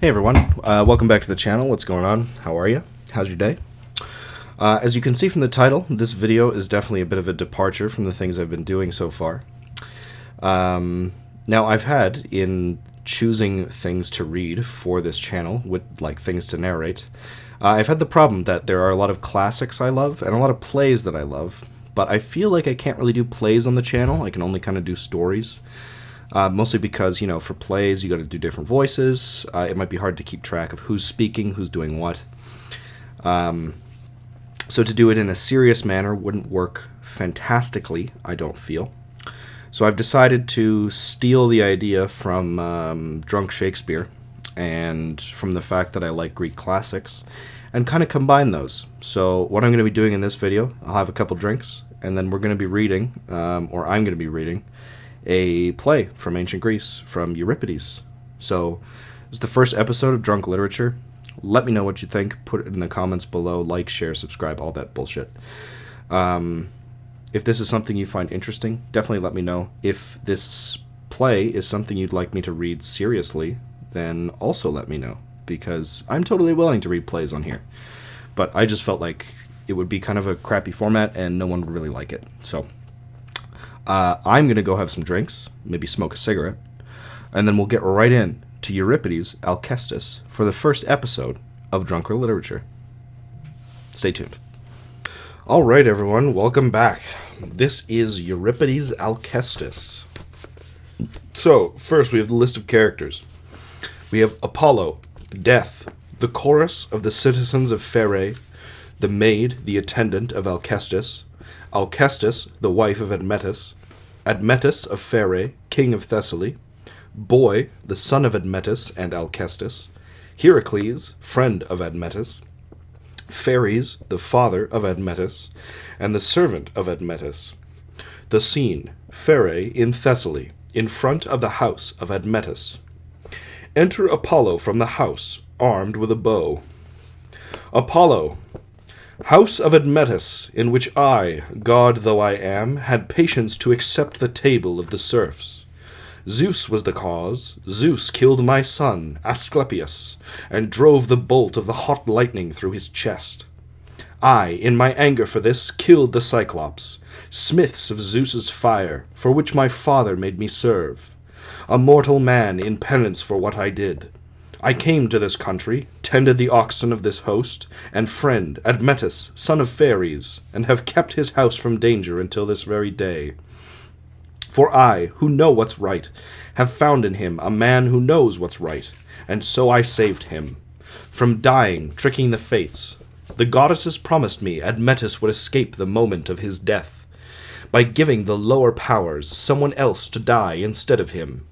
Hey everyone, welcome back to the channel. What's going on? How are you? How's your day? As you can see from the title, this video is definitely a bit of a departure from the things I've been doing so far. Now I've had, in choosing things to read for this channel, with like things to narrate, I've had the problem that there are a lot of classics I love and a lot of plays that I love, but I feel like I can't really do plays on the channel. I can only kind of do stories. Mostly because, you know, for plays, you got to do different voices. It might be hard to keep track of who's speaking, who's doing what. So to do it in a serious manner wouldn't work fantastically, I don't feel. So I've decided to steal the idea from Drunk Shakespeare and from the fact that I like Greek classics and kind of combine those. So what I'm going to be doing in this video, I'll have a couple drinks, and then we're going to be reading, or I'm going to be reading, a play from ancient Greece, from Euripides. So, it's the first episode of Drunk Literature. Let me know what you think. Put it in the comments below. Like, share, subscribe, all that bullshit. If this is something you find interesting, definitely let me know. If this play is something you'd like me to read seriously, then also let me know, because I'm totally willing to read plays on here. But I just felt like it would be kind of a crappy format, and no one would really like it. So, I'm going to go have some drinks, maybe smoke a cigarette, and then we'll get right in to Euripides' Alcestis for the first episode of Drunker Literature. Stay tuned. Alright everyone, welcome back. This is Euripides' Alcestis. So, first we have the list of characters. We have Apollo, Death, the chorus of the citizens of Pheræ, the maid, the attendant of Alcestis, Alcestis, the wife of Admetus, Admetus of Pheræ, king of Thessaly, Boy, the son of Admetus and Alcestis, Heracles, friend of Admetus, Pheres, the father of Admetus, and the servant of Admetus. The scene, Pheræ in Thessaly, in front of the house of Admetus. Enter Apollo from the house, armed with a bow. Apollo, house of Admetus, in which I, god though I am, had patience to accept the table of the serfs. Zeus was the cause. Zeus killed my son, Asclepius, and drove the bolt of the hot lightning through his chest. I, in my anger for this, killed the Cyclops, smiths of Zeus's fire, for which my father made me serve. A mortal man in penance for what I did. I came to this country, tended the oxen of this host, and friend, Admetus, son of Pheres, and have kept his house from danger until this very day. For I, who know what's right, have found in him a man who knows what's right, and so I saved him. From dying, tricking the fates, the goddesses promised me Admetus would escape the moment of his death, by giving the lower powers someone else to die instead of him.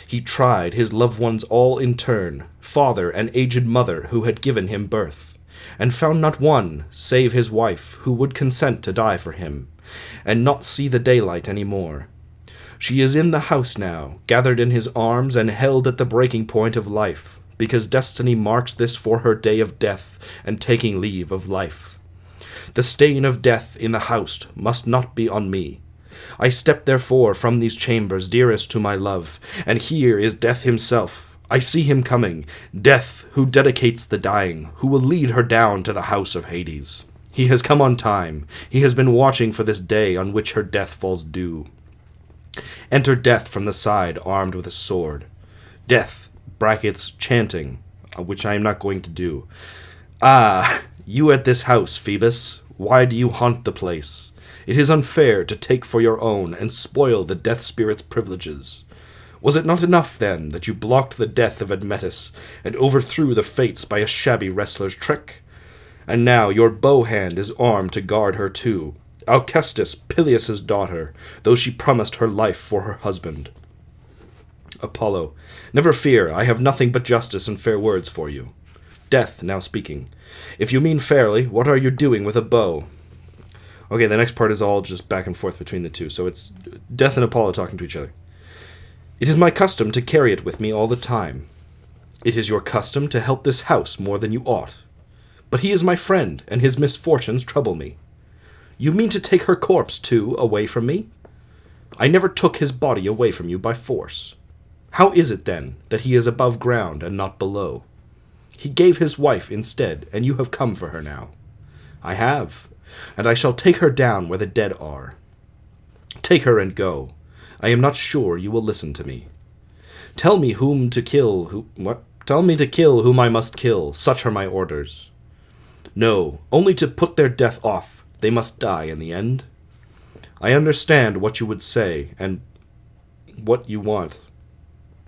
He tried his loved ones all in turn, father and aged mother who had given him birth, and found not one, save his wife, who would consent to die for him, and not see the daylight any more. She is in the house now, gathered in his arms and held at the breaking point of life, because destiny marks this for her day of death and taking leave of life. The stain of death in the house must not be on me. I step therefore from these chambers dearest to my love, and here is Death himself. I see him coming, Death, who dedicates the dying, who will lead her down to the house of Hades. He has come on time. He has been watching for this day on which her death falls due. Enter Death from the side, armed with a sword. Death, brackets, chanting, which I am not going to do. Ah, you at this house, Phoebus, why do you haunt the place? It is unfair to take for your own and spoil the death spirit's privileges. Was it not enough, then, that you blocked the death of Admetus and overthrew the fates by a shabby wrestler's trick? And now your bow hand is armed to guard her too, Alcestis, Peleus' daughter, though she promised her life for her husband. Apollo, never fear, I have nothing but justice and fair words for you. Death, now speaking. If you mean fairly, what are you doing with a bow? Okay, the next part is all just back and forth between the two, so it's Death and Apollo talking to each other. It is my custom to carry it with me all the time. It is your custom to help this house more than you ought. But he is my friend, and his misfortunes trouble me. You mean to take her corpse, too, away from me? I never took his body away from you by force. How is it, then, that he is above ground and not below? He gave his wife instead, and you have come for her now. I have, and I shall take her down where the dead are. Take her and go. I am not sure you will listen to me. Tell me whom to kill, Tell me to kill whom I must kill, such are my orders. No, only to put their death off, they must die in the end. I understand what you would say, and what you want.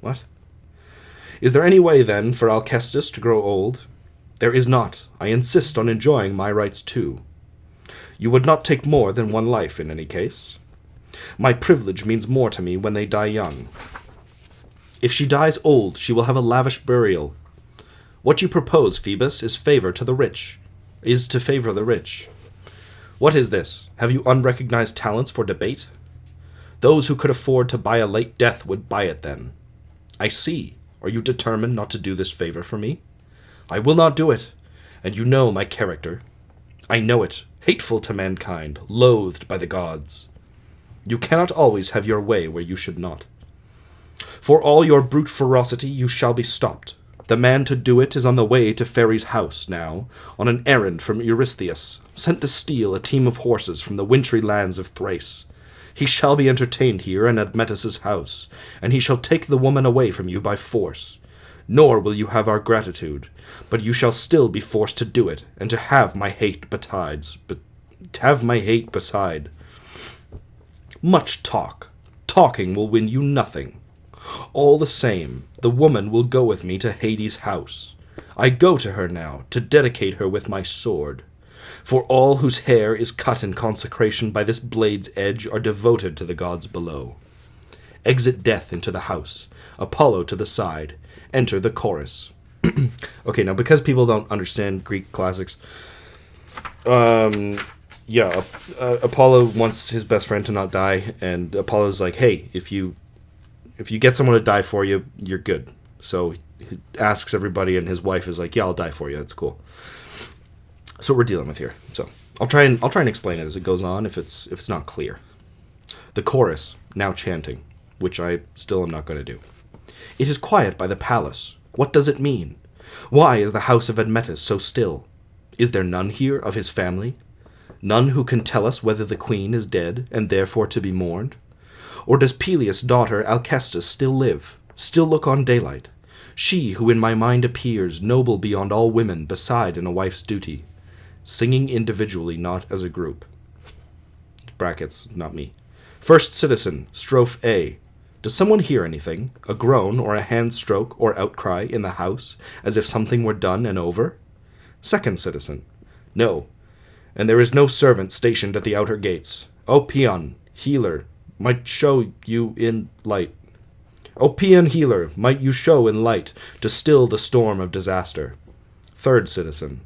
What? Is there any way, then, for Alcestis to grow old? There is not. I insist on enjoying my rights too. You would not take more than one life in any case. My privilege means more to me when they die young. If she dies old, she will have a lavish burial. What you propose, Phoebus, is to favor the rich. What is this? Have you unrecognized talents for debate? Those who could afford to buy a late death would buy it then. I see. Are you determined not to do this favor for me? I will not do it, and you know my character. I know it, hateful to mankind, loathed by the gods. You cannot always have your way where you should not. For all your brute ferocity, you shall be stopped. The man to do it is on the way to Pheres' house now, on an errand from Eurystheus, sent to steal a team of horses from the wintry lands of Thrace. He shall be entertained here in Admetus' house, and he shall take the woman away from you by force. Nor will you have our gratitude, but you shall still be forced to do it, and to have my hate beside. Much talk. Talking will win you nothing. All the same, the woman will go with me to Hades' house. I go to her now, to dedicate her with my sword. For all whose hair is cut in consecration by this blade's edge are devoted to the gods below. Exit death into the house, Apollo to the side, enter the chorus. Okay, now because people don't understand Greek classics, Apollo wants his best friend to not die, and Apollo's like, hey, if you get someone to die for you, you're good. So he asks everybody, and his wife is like, yeah, I'll die for you. That's cool. So we're dealing with here. So I'll try and explain it as it goes on if it's not clear. The chorus, now chanting, which I still am not going to do. It is quiet by the palace. What does it mean? Why is the house of Admetus so still? Is there none here of his family? None who can tell us whether the queen is dead and therefore to be mourned? Or does Peleus' daughter Alcestis still live, still look on daylight? She who in my mind appears noble beyond all women beside in a wife's duty, singing individually, not as a group. Brackets, not me. First citizen, strophe A. Does someone hear anything, a groan or a hand stroke or outcry in the house, as if something were done and over? Second citizen. No, and there is no servant stationed at the outer gates. O Paeon, healer, might show you in light. O Paeon healer, might you show in light to still the storm of disaster. Third citizen.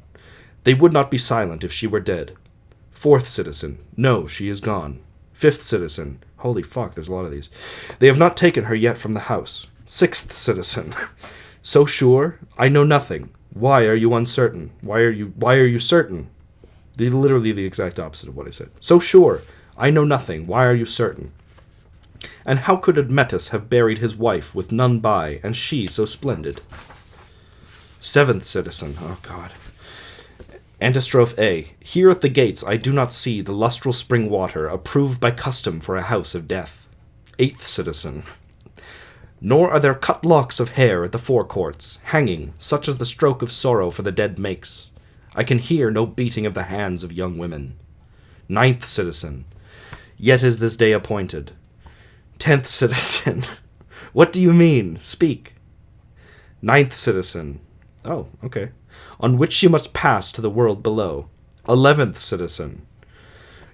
They would not be silent if she were dead. Fourth citizen. No, she is gone. Fifth citizen. Holy fuck, there's a lot of these. They have not taken her yet from the house. Sixth citizen. So sure? I know nothing. Why are you uncertain? Why are you certain? Literally the exact opposite of what I said. So sure. I know nothing. Why are you certain? And how could Admetus have buried his wife with none by, and she so splendid? Seventh citizen. Oh, God. Antistrophe A. Here at the gates I do not see the lustral spring water approved by custom for a house of death. Eighth citizen. Nor are there cut locks of hair at the forecourts, hanging, such as the stroke of sorrow for the dead makes. I can hear no beating of the hands of young women. Ninth citizen. Yet is this day appointed. 10th citizen. What do you mean? Speak. 9th citizen. Oh, okay. On which she must pass to the world below. 11th citizen.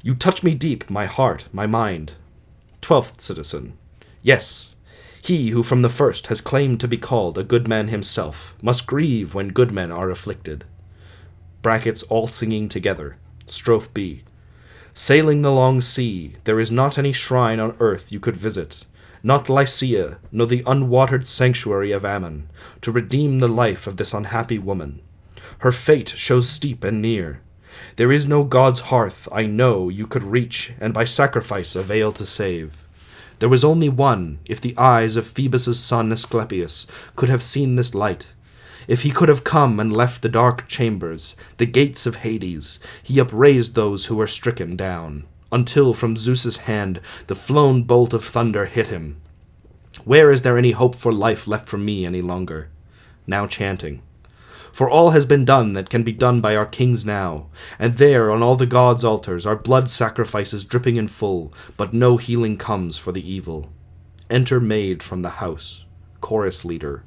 You touch me deep, my heart, my mind. 12th citizen. Yes, he who from the first has claimed to be called a good man himself must grieve when good men are afflicted. Brackets all singing together. Strophe B. Sailing the long sea, there is not any shrine on earth you could visit, not Lycia, nor the unwatered sanctuary of Ammon, to redeem the life of this unhappy woman. Her fate shows steep and near. There is no god's hearth, I know, you could reach, and by sacrifice avail to save. There was only one, if the eyes of Phoebus' son Asclepius could have seen this light. If he could have come and left the dark chambers, the gates of Hades, he upraised those who were stricken down, until from Zeus's hand the flown bolt of thunder hit him. Where is there any hope for life left for me any longer? Now chanting. For all has been done that can be done by our kings now, and there on all the gods' altars are blood sacrifices dripping in full, but no healing comes for the evil. Enter maid from the house, chorus leader.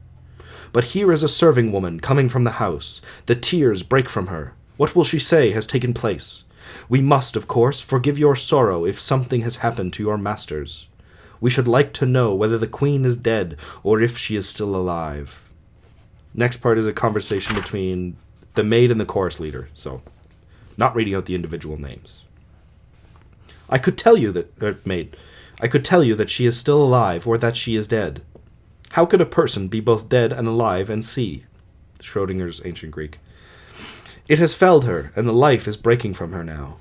But here is a serving woman coming from the house. The tears break from her. What will she say has taken place? We must, of course, forgive your sorrow if something has happened to your masters. We should like to know whether the queen is dead or if she is still alive. Next part is a conversation between the maid and the chorus leader, so not reading out the individual names. I could tell you that, maid, I could tell you that she is still alive or that she is dead. How could a person be both dead and alive and see? Schrodinger's Ancient Greek. It has felled her, and the life is breaking from her now.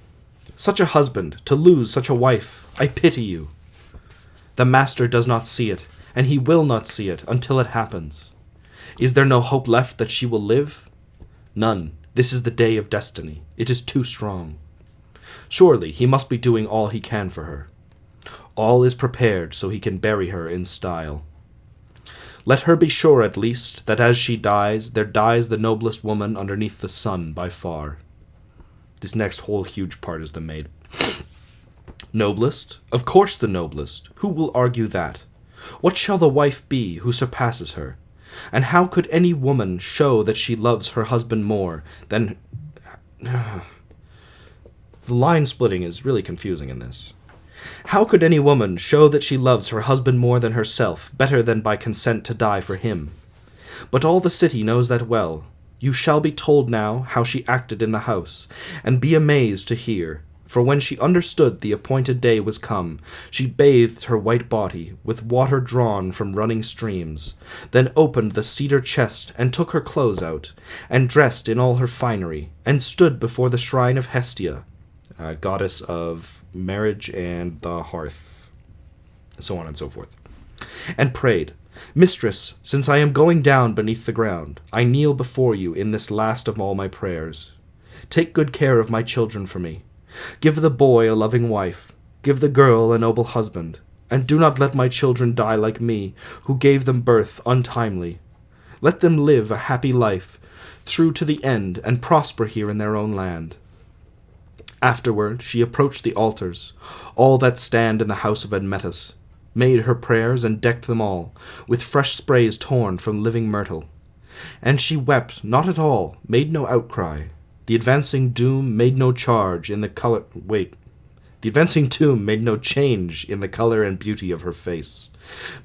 Such a husband, to lose such a wife, I pity you. The master does not see it, and he will not see it until it happens. Is there no hope left that she will live? None. This is the day of destiny. It is too strong. Surely he must be doing all he can for her. All is prepared so he can bury her in style. Let her be sure, at least, that as she dies, there dies the noblest woman underneath the sun by far. This next whole huge part is the maid. Noblest? Of course the noblest. Who will argue that? What shall the wife be who surpasses her? And how could any woman show that she loves her husband more than... The line splitting is really confusing in this. How could any woman show that she loves her husband more than herself, better than by consent to die for him? But all the city knows that well. You shall be told now how she acted in the house, and be amazed to hear. For when she understood the appointed day was come, she bathed her white body with water drawn from running streams, then opened the cedar chest, and took her clothes out, and dressed in all her finery, and stood before the shrine of Hestia, goddess of marriage and the hearth, so on and so forth, and prayed, Mistress, since I am going down beneath the ground, I kneel before you in this last of all my prayers. Take good care of my children for me. Give the boy a loving wife, give the girl a noble husband, and do not let my children die like me, who gave them birth untimely. Let them live a happy life, through to the end, and prosper here in their own land. Afterward she approached the altars, all that stand in the house of Admetus, made her prayers and decked them all, with fresh sprays torn from living myrtle. And she wept not at all, made no outcry. The advancing doom made no charge in the color... The advancing doom made no change in the color and beauty of her face.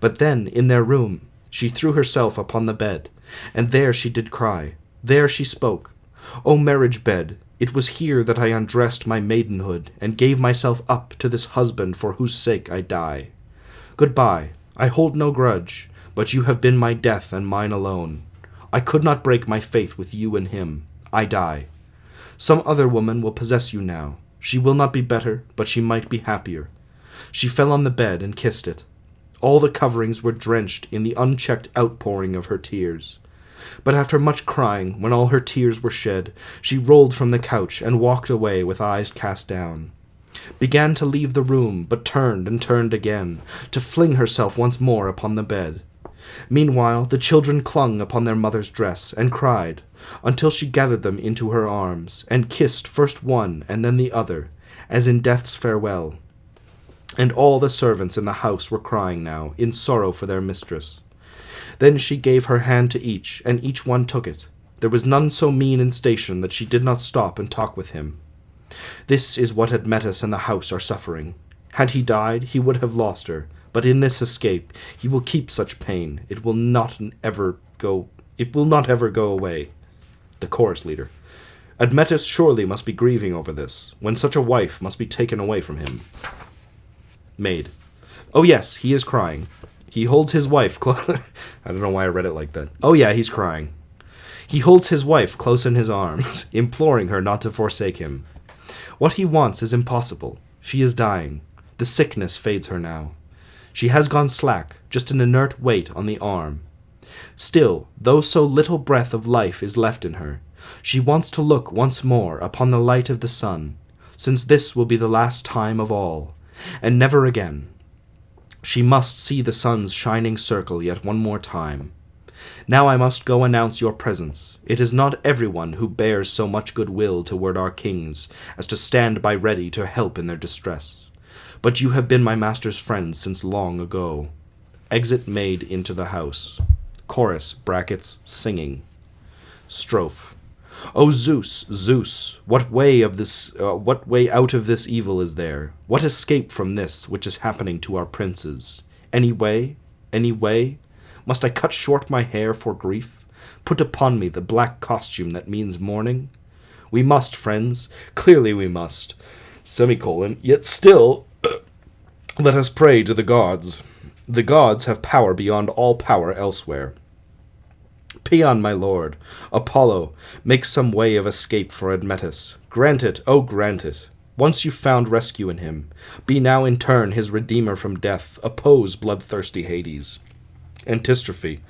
But then, in their room, she threw herself upon the bed, and there she did cry. There she spoke. O marriage bed, it was here that I undressed my maidenhood, and gave myself up to this husband for whose sake I die. Goodbye, I hold no grudge, but you have been my death and mine alone. I could not break my faith with you and him. I die. Some other woman will possess you now. She will not be better, but she might be happier. She fell on the bed and kissed it. All the coverings were drenched in the unchecked outpouring of her tears. But after much crying, when all her tears were shed, she rolled from the couch and walked away with eyes cast down. Began to leave the room, but turned and turned again, to fling herself once more upon the bed. Meanwhile the children clung upon their mother's dress, and cried, until she gathered them into her arms, and kissed first one and then the other, as in death's farewell. And all the servants in the house were crying now, in sorrow for their mistress. Then she gave her hand to each, and each one took it. There was none so mean in station that she did not stop and talk with him. This is what Admetus and the house are suffering. Had he died, he would have lost her, but in this escape he will keep such pain. It will not ever go away. The chorus leader. Admetus surely must be grieving over this, when such a wife must be taken away from him. Maid. Oh yes, he is crying. He holds his wife close... I don't know why I read it like that. Oh yeah, he's crying. He holds his wife close in his arms, imploring her not to forsake him. What he wants is impossible. She is dying. The sickness fades her now. She has gone slack, just an inert weight on the arm. Still, though so little breath of life is left in her, she wants to look once more upon the light of the sun, since this will be the last time of all, and never again. She must see the sun's shining circle yet one more time. Now I must go announce your presence. It is not everyone who bears so much goodwill toward our kings as to stand by ready to help in their distress. But you have been my master's friends since long ago. Exit made into the house. Chorus, brackets, singing. Strophe. O Zeus, Zeus, what way out of this evil is there? What escape from this which is happening to our princes? Any way? Any way? Must I cut short my hair for grief? Put upon me the black costume that means mourning? We must, friends, clearly we must. Yet still, let us pray to the gods. The gods have power beyond all power elsewhere. Paeon, my lord, Apollo, make some way of escape for Admetus. Grant it, oh grant it. Once you've found rescue in him, be now in turn his redeemer from death. Oppose bloodthirsty Hades. Antistrophe.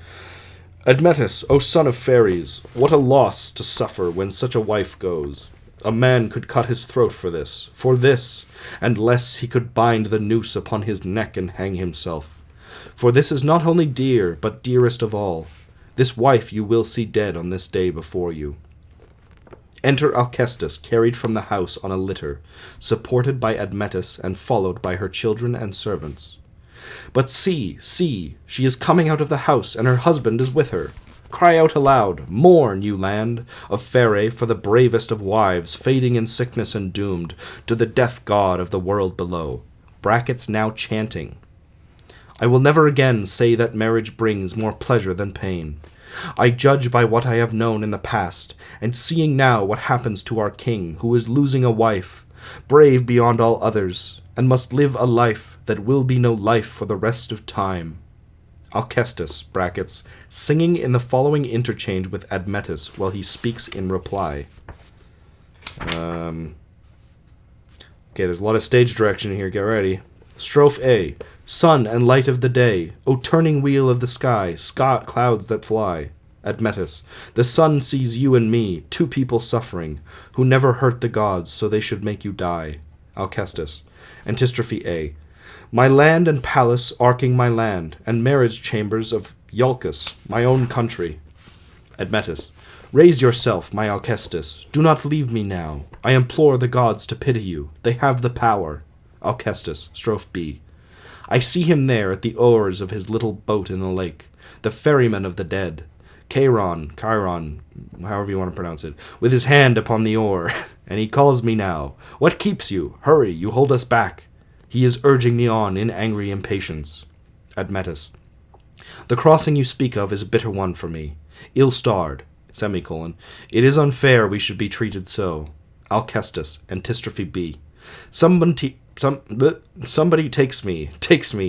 Admetus, O son of fairies, what a loss to suffer when such a wife goes. A man could cut his throat for this, and less he could bind the noose upon his neck and hang himself. For this is not only dear, but dearest of all. This wife you will see dead on this day before you. Enter Alcestis, carried from the house on a litter, supported by Admetus and followed by her children and servants. But see, she is coming out of the house, and her husband is with her. Cry out aloud, mourn, you land of Phaerae, for the bravest of wives, fading in sickness and doomed to the death god of the world below. Brackets now chanting. I will never again say that marriage brings more pleasure than pain. I judge by what I have known in the past, and seeing now what happens to our king, who is losing a wife, brave beyond all others, and must live a life that will be no life for the rest of time. Alcestis, brackets, singing in the following interchange with Admetus while he speaks in reply. Okay, there's a lot of stage direction here, get ready. Strophe A. Sun and light of the day, O turning wheel of the sky, clouds that fly. Admetus. The sun sees you and me, two people suffering, who never hurt the gods, so they should make you die. Alcestis. Antistrophe A. My land and palace arcing my land, and marriage chambers of Iolcus, my own country. Admetus. Raise yourself, my Alcestis. Do not leave me now. I implore the gods to pity you. They have the power. Alcestis, strophe B. I see him there at the oars of his little boat in the lake, the ferryman of the dead, Chiron, however you want to pronounce it, with his hand upon the oar, and he calls me now. What keeps you? Hurry, you hold us back. He is urging me on in angry impatience. Admetus. The crossing you speak of is a bitter one for me. Ill-starred, It is unfair we should be treated so. Alcestis, Antistrophe B. Somebody takes me.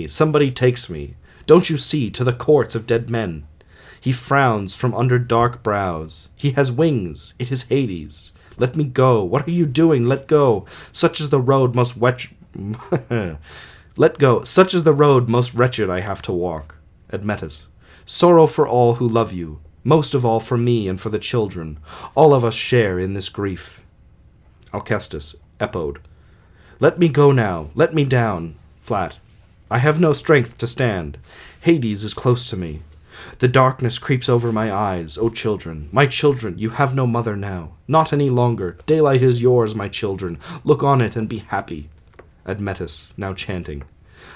Somebody takes me. Don't you see, to the courts of dead men? He frowns from under dark brows. He has wings. It is Hades. Let me go. What are you doing? Let go. Such is the road most Let go. Such is the road most wretched I have to walk. Admetus. Sorrow for all who love you. Most of all for me and for the children. All of us share in this grief. Alcestis. Epode. Let me go now. Let me down. Flat. I have no strength to stand. Hades is close to me. The darkness creeps over my eyes, O children. My children, you have no mother now. Not any longer. Daylight is yours, my children. Look on it and be happy. Admetus, now chanting.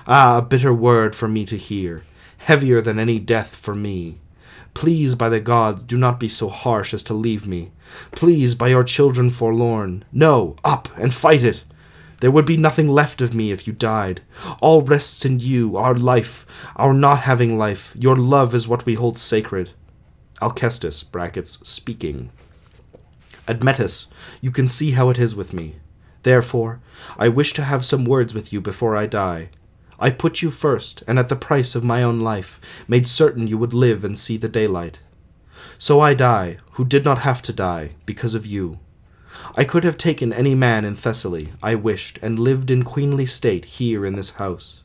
Ah, a bitter word for me to hear. Heavier than any death for me. Please, by the gods, do not be so harsh as to leave me. Please, by your children forlorn. No, up and fight it. There would be nothing left of me if you died. All rests in you, our life, our not having life. Your love is what we hold sacred. Alcestis, brackets, speaking. Admetus, you can see how it is with me. Therefore, I wish to have some words with you before I die. I put you first, and at the price of my own life, made certain you would live and see the daylight. So I die, who did not have to die, because of you. I could have taken any man in Thessaly I wished, and lived in queenly state here in this house.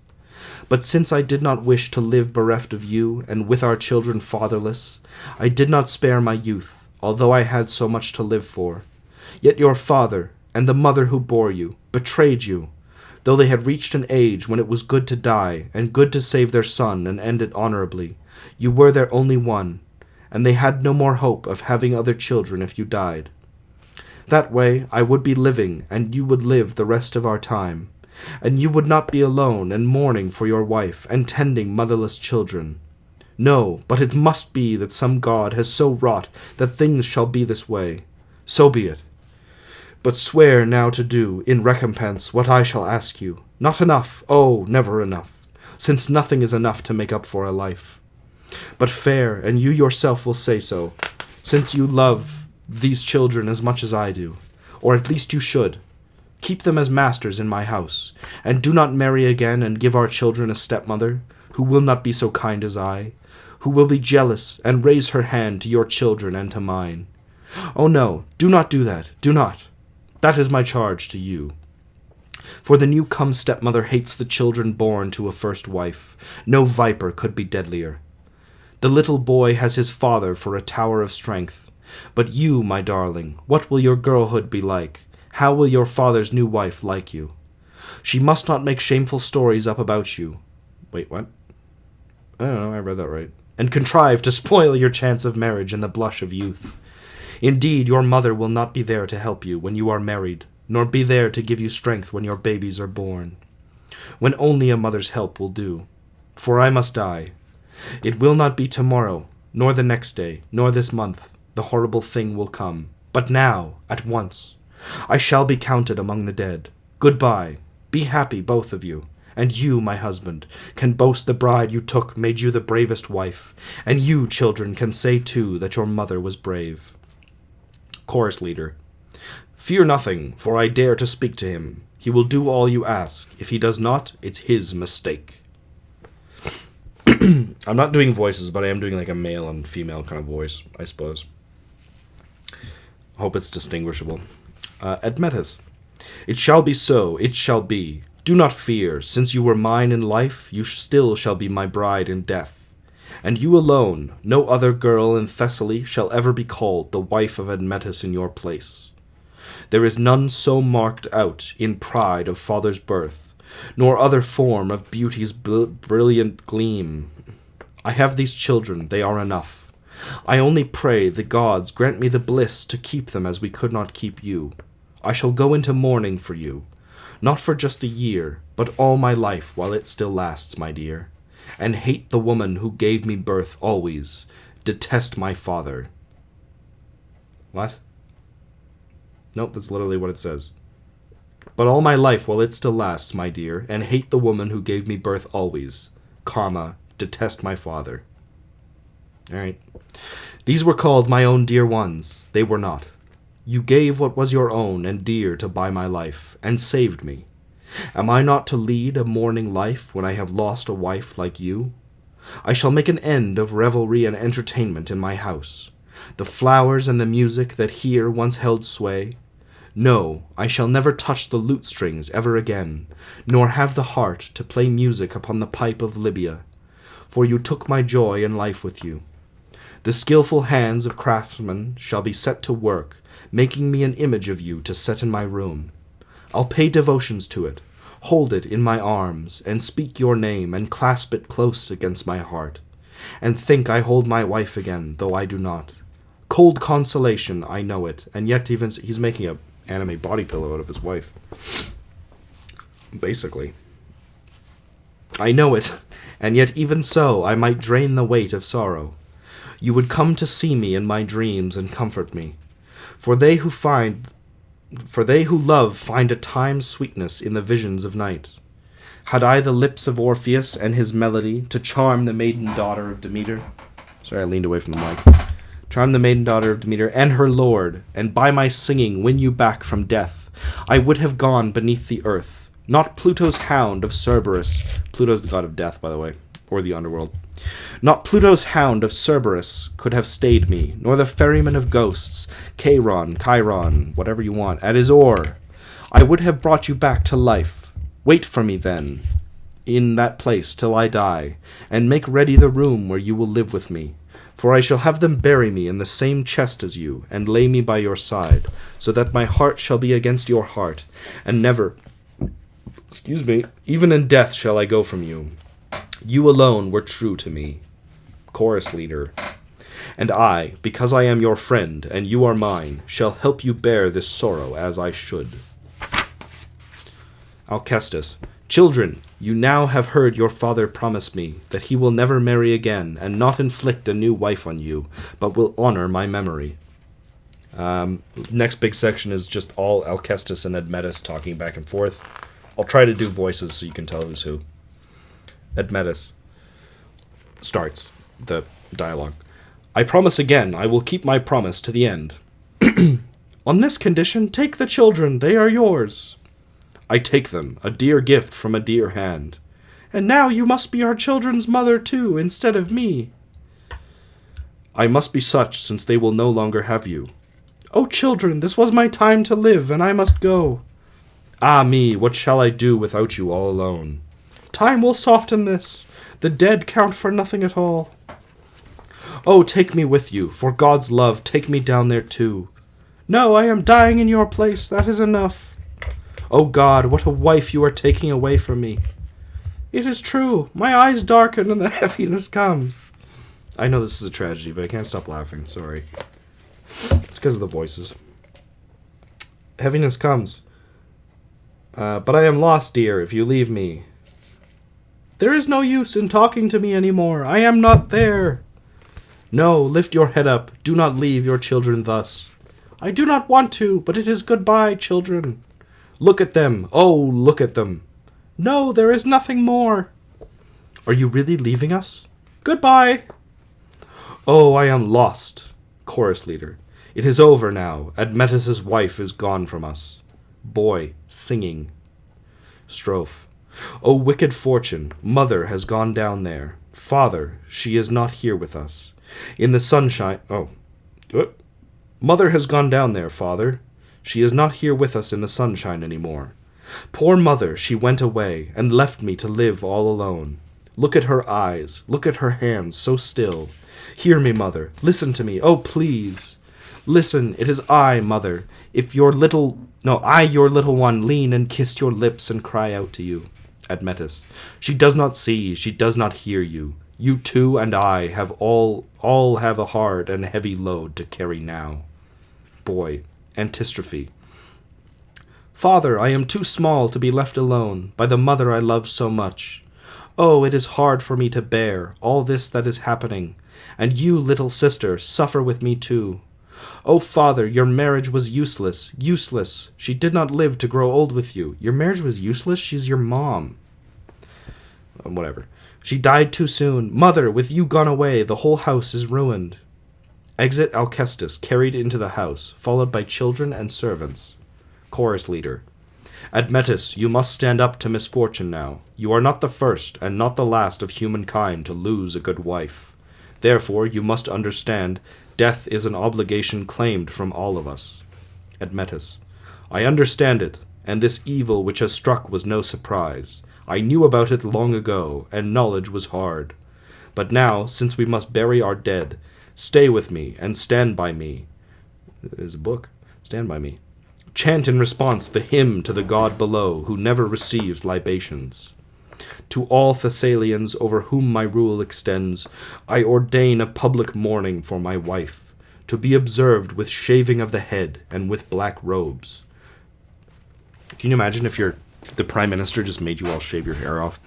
But since I did not wish to live bereft of you, and with our children fatherless, I did not spare my youth, although I had so much to live for. Yet your father, and the mother who bore you, betrayed you, though they had reached an age when it was good to die, and good to save their son and end it honorably. You were their only one, and they had no more hope of having other children if you died. That way I would be living, and you would live the rest of our time, and you would not be alone and mourning for your wife and tending motherless children. No, but it must be that some god has so wrought that things shall be this way. So be it. But swear now to do, in recompense, what I shall ask you. Not enough, oh, never enough, since nothing is enough to make up for a life. But fair, and you yourself will say so, since you love these children as much as I do, or at least you should. Keep them as masters in my house, and do not marry again and give our children a stepmother, who will not be so kind as I, who will be jealous and raise her hand to your children and to mine. Oh no, do not do that, do not. That is my charge to you. For the new-come stepmother hates the children born to a first wife. No viper could be deadlier. The little boy has his father for a tower of strength. But you, my darling, what will your girlhood be like? How will your father's new wife like you? She must not make shameful stories up about you. Wait, what? I don't know, I read that right. And contrive to spoil your chance of marriage in the blush of youth. Indeed, your mother will not be there to help you when you are married, nor be there to give you strength when your babies are born. When only a mother's help will do. For I must die. It will not be tomorrow, nor the next day, nor this month. The horrible thing will come. But now, at once. I shall be counted among the dead. Goodbye. Be happy, both of you. And you, my husband, can boast the bride you took made you the bravest wife. And you, children, can say too that your mother was brave. Chorus leader. Fear nothing, for I dare to speak to him. He will do all you ask. If he does not, it's his mistake. I'm not doing voices, but I am doing like a male and female kind of voice, I suppose. Hope it's distinguishable. Admetus. It shall be so, it shall be. Do not fear, since you were mine in life, you still shall be my bride in death. And you alone, no other girl in Thessaly, shall ever be called the wife of Admetus in your place. There is none so marked out in pride of father's birth, nor other form of beauty's brilliant gleam. I have these children, they are enough. I only pray the gods grant me the bliss to keep them as we could not keep you. I shall go into mourning for you, not for just a year, but all my life while it still lasts, my dear, and hate the woman who gave me birth always, detest my father. What? Nope, that's literally what it says. But all my life while it still lasts, my dear, and hate the woman who gave me birth always, comma, detest my father. Alright. These were called my own dear ones. They were not. You gave what was your own and dear to buy my life, and saved me. Am I not to lead a mourning life when I have lost a wife like you? I shall make an end of revelry and entertainment in my house. The flowers and the music that here once held sway. No, I shall never touch the lute strings ever again, nor have the heart to play music upon the pipe of Libya. For you took my joy in life with you. The skillful hands of craftsmen shall be set to work, making me an image of you to set in my room. I'll pay devotions to it, hold it in my arms, and speak your name, and clasp it close against my heart, and think I hold my wife again, though I do not. Cold consolation, I know it, and yet even he's making a anime body pillow out of his wife. Basically. I know it, and yet even so I might drain the weight of sorrow. You would come to see me in my dreams and comfort me. For they who love find a time's sweetness in the visions of night. Had I the lips of Orpheus and his melody to charm the maiden daughter of Demeter... Sorry, I leaned away from the mic. Charm the maiden daughter of Demeter and her lord, and by my singing win you back from death, I would have gone beneath the earth. Not Pluto's hound of Cerberus... Pluto's the god of death, by the way, or the underworld. Not Pluto's hound of Cerberus could have stayed me, nor the ferryman of ghosts, Chiron, whatever you want, at his oar. I would have brought you back to life. Wait for me, then. in that place till I die, and make ready the room where you will live with me. For I shall have them bury me in the same chest as you, and lay me by your side, so that my heart shall be against your heart, and never, even in death shall I go from you. You alone were true to me. Chorus leader. And I, because I am your friend, and you are mine, shall help you bear this sorrow as I should. Alcestis. Children, you now have heard your father promise me that he will never marry again, and not inflict a new wife on you, but will honor my memory. Next big section is just all Alcestis and Admetus talking back and forth. I'll try to do voices so you can tell who's who. Admetus starts the dialogue. I promise again, I will keep my promise to the end. On this condition, take the children, they are yours. I take them, a dear gift from a dear hand. And now you must be our children's mother too, instead of me. I must be such, since they will no longer have you. Oh, children, this was my time to live, and I must go. Ah me, what shall I do without you all alone? Time will soften this. The dead count for nothing at all. Oh, take me with you, for God's love, take me down there too. No, I am dying in your place, that is enough. Oh God, what a wife you are taking away from me. It is true, my eyes darken and the heaviness comes. I know this is a tragedy, but I can't stop laughing, sorry. It's because of the voices. Heaviness comes. But I am lost, dear, if you leave me. There is no use in talking to me anymore. I am not there. No, lift your head up. Do not leave your children thus. I do not want to, but it is goodbye, children. Look at them. Oh, look at them. No, there is nothing more. Are you really leaving us? Goodbye. Oh, I am lost. Chorus leader. It is over now. Admetus's wife is gone from us. Boy, singing. Strophe. O wicked fortune, mother has gone down there. Father, she is not here with us. In the sunshine... Mother has gone down there, father. She is not here with us in the sunshine anymore. Poor mother, she went away, and left me to live all alone. Look at her eyes, look at her hands, so still. Hear me, mother, listen to me, oh please. Listen, it is I, mother. I, your little one, lean and kiss your lips and cry out to you. Admetus. She does not see, she does not hear you. You too and I have all have a hard and heavy load to carry now. Boy. Antistrophe. Father, I am too small to be left alone by the mother I love so much. Oh, it is hard for me to bear all this that is happening, and you, little sister, suffer with me too. Oh, father, your marriage was useless, useless. She did not live to grow old with you. Your marriage was useless? She's your mom. Whatever. She died too soon. Mother, with you gone away, the whole house is ruined. Exit Alcestis, carried into the house, followed by children and servants. Chorus leader. Admetus, you must stand up to misfortune now. You are not the first and not the last of humankind to lose a good wife. Therefore, you must understand, death is an obligation claimed from all of us. Admetus. I understand it, and this evil which has struck was no surprise. I knew about it long ago, and knowledge was hard. But now, since we must bury our dead, stay with me and stand by me. There's a book. Stand by me. Chant in response the hymn to the god below, who never receives libations. To all Thessalians over whom my rule extends, I ordain a public mourning for my wife, to be observed with shaving of the head and with black robes. Can you imagine if the prime minister just made you all shave your hair off?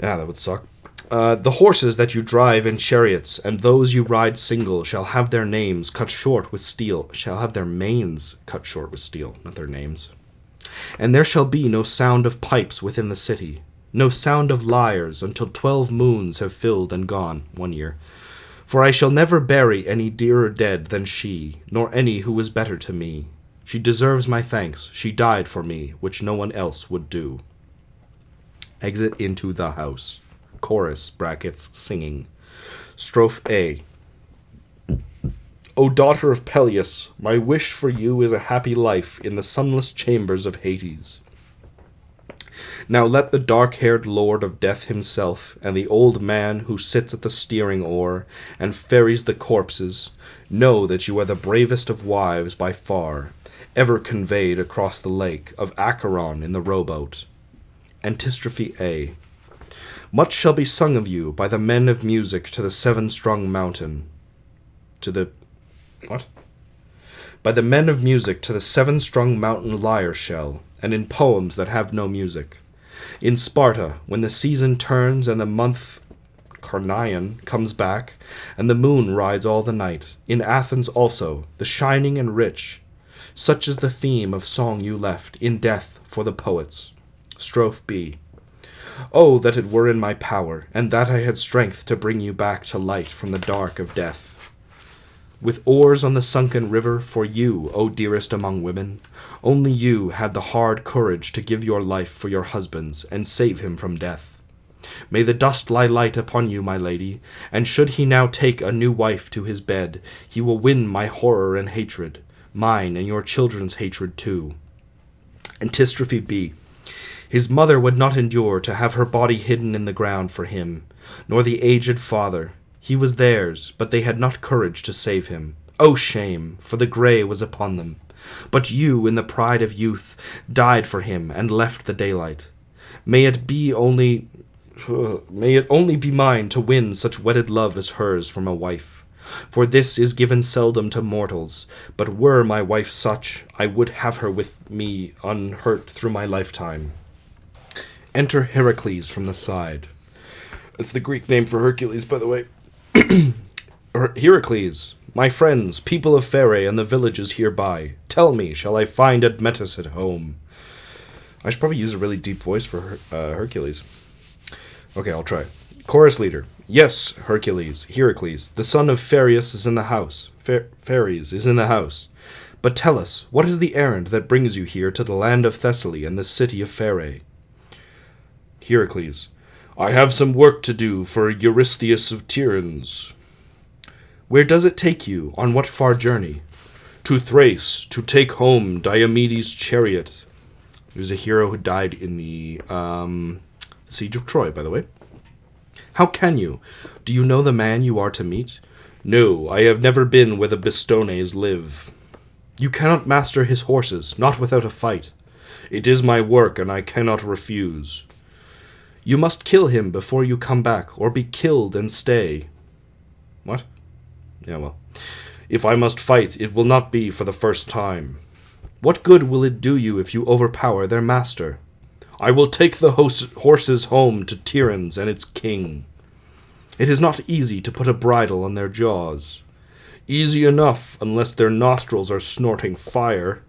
Yeah, that would suck. The horses that you drive in chariots, and those you ride single, shall have their names cut short with steel. Shall have their manes cut short with steel, not their names. And there shall be no sound of pipes within the city, no sound of lyres, until 12 moons have filled and gone, 1 year. For I shall never bury any dearer dead than she, nor any who was better to me. She deserves my thanks. She died for me, which no one else would do. Exit into the house. Chorus, brackets, singing. Strophe A. O daughter of Peleus, my wish for you is a happy life in the sunless chambers of Hades. Now let the dark-haired lord of death himself, and the old man who sits at the steering oar, and ferries the corpses, know that you are the bravest of wives by far, ever conveyed across the lake of Acheron in the rowboat. Antistrophe A. Much shall be sung of you by the men of music to the seven-strung mountain. By the men of music to the seven-strung mountain lyre shell, and in poems that have no music. In Sparta, when the season turns and the month Carnian comes back, and the moon rides all the night. In Athens also, the shining and rich. Such is the theme of song you left, in death for the poets. Strophe B. Oh, that it were in my power, and that I had strength to bring you back to light from the dark of death. With oars on the sunken river, for you, O dearest among women, only you had the hard courage to give your life for your husband's, and save him from death. May the dust lie light upon you, my lady, and should he now take a new wife to his bed, he will win my horror and hatred, mine and your children's hatred too. Antistrophe B. His mother would not endure to have her body hidden in the ground for him, nor the aged father. He was theirs, but they had not courage to save him. Oh, shame, for the grey was upon them. But you, in the pride of youth, died for him and left the daylight. May it only be mine to win such wedded love as hers from a wife. For this is given seldom to mortals, but were my wife such, I would have her with me unhurt through my lifetime. Enter Heracles from the side. That's the Greek name for Hercules, by the way. Heracles, my friends, people of Pherae and the villages hereby, tell me, shall I find Admetus at home? I should probably use a really deep voice for Hercules. Okay, I'll try. Chorus leader. Yes, Hercules, the son of Phareus is in the house. Phares is in the house. But tell us, what is the errand that brings you here to the land of Thessaly and the city of Pherae? Heracles. I have some work to do for Eurystheus of Tiryns. Where does it take you? On what far journey? To Thrace, to take home Diomedes' chariot. He was a hero who died in the siege of Troy, by the way. How can you? Do you know the man you are to meet? No, I have never been where the Bistones live. You cannot master his horses, not without a fight. It is my work, and I cannot refuse. You must kill him before you come back, or be killed and stay. What? Yeah, well. If I must fight, it will not be for the first time. What good will it do you if you overpower their master? I will take the horses home to Tiryns and its king. It is not easy to put a bridle on their jaws. Easy enough, unless their nostrils are snorting fire.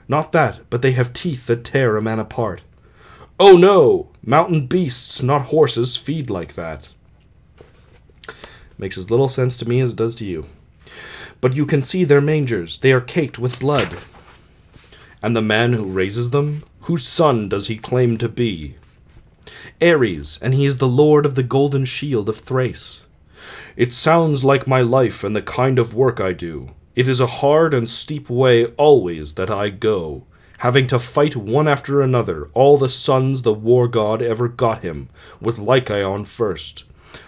Not that, but they have teeth that tear a man apart. Oh no! Mountain beasts, not horses, feed like that. Makes as little sense to me as it does to you. But you can see their mangers. They are caked with blood. And the man who raises them? Whose son does he claim to be? Ares, and he is the lord of the golden shield of Thrace. It sounds like my life and the kind of work I do. It is a hard and steep way always that I go, having to fight one after another all the sons the war god ever got him, with Lycaon first,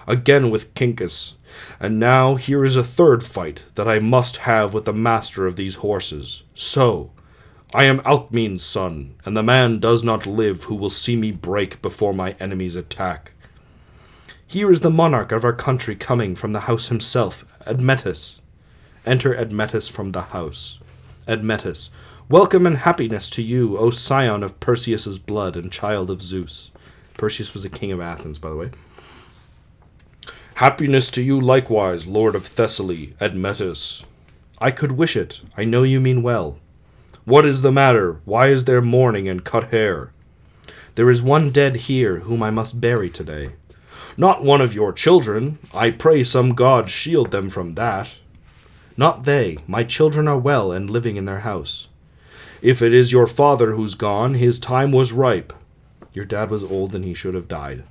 again with Quincus, and now here is a third fight that I must have with the master of these horses. So, I am Alcmene's son, and the man does not live who will see me break before my enemies attack. Here is the monarch of our country coming from the house himself, Admetus. Enter Admetus from the house. Admetus. Welcome and happiness to you, O scion of Perseus' blood and child of Zeus. Perseus was a king of Athens, by the way. Happiness to you likewise, lord of Thessaly, Admetus. I could wish it. I know you mean well. What is the matter? Why is there mourning and cut hair? There is one dead here whom I must bury today. Not one of your children. I pray some god shield them from that. Not they. My children are well and living in their house. If it is your father who's gone, his time was ripe. Your dad was old and he should have died.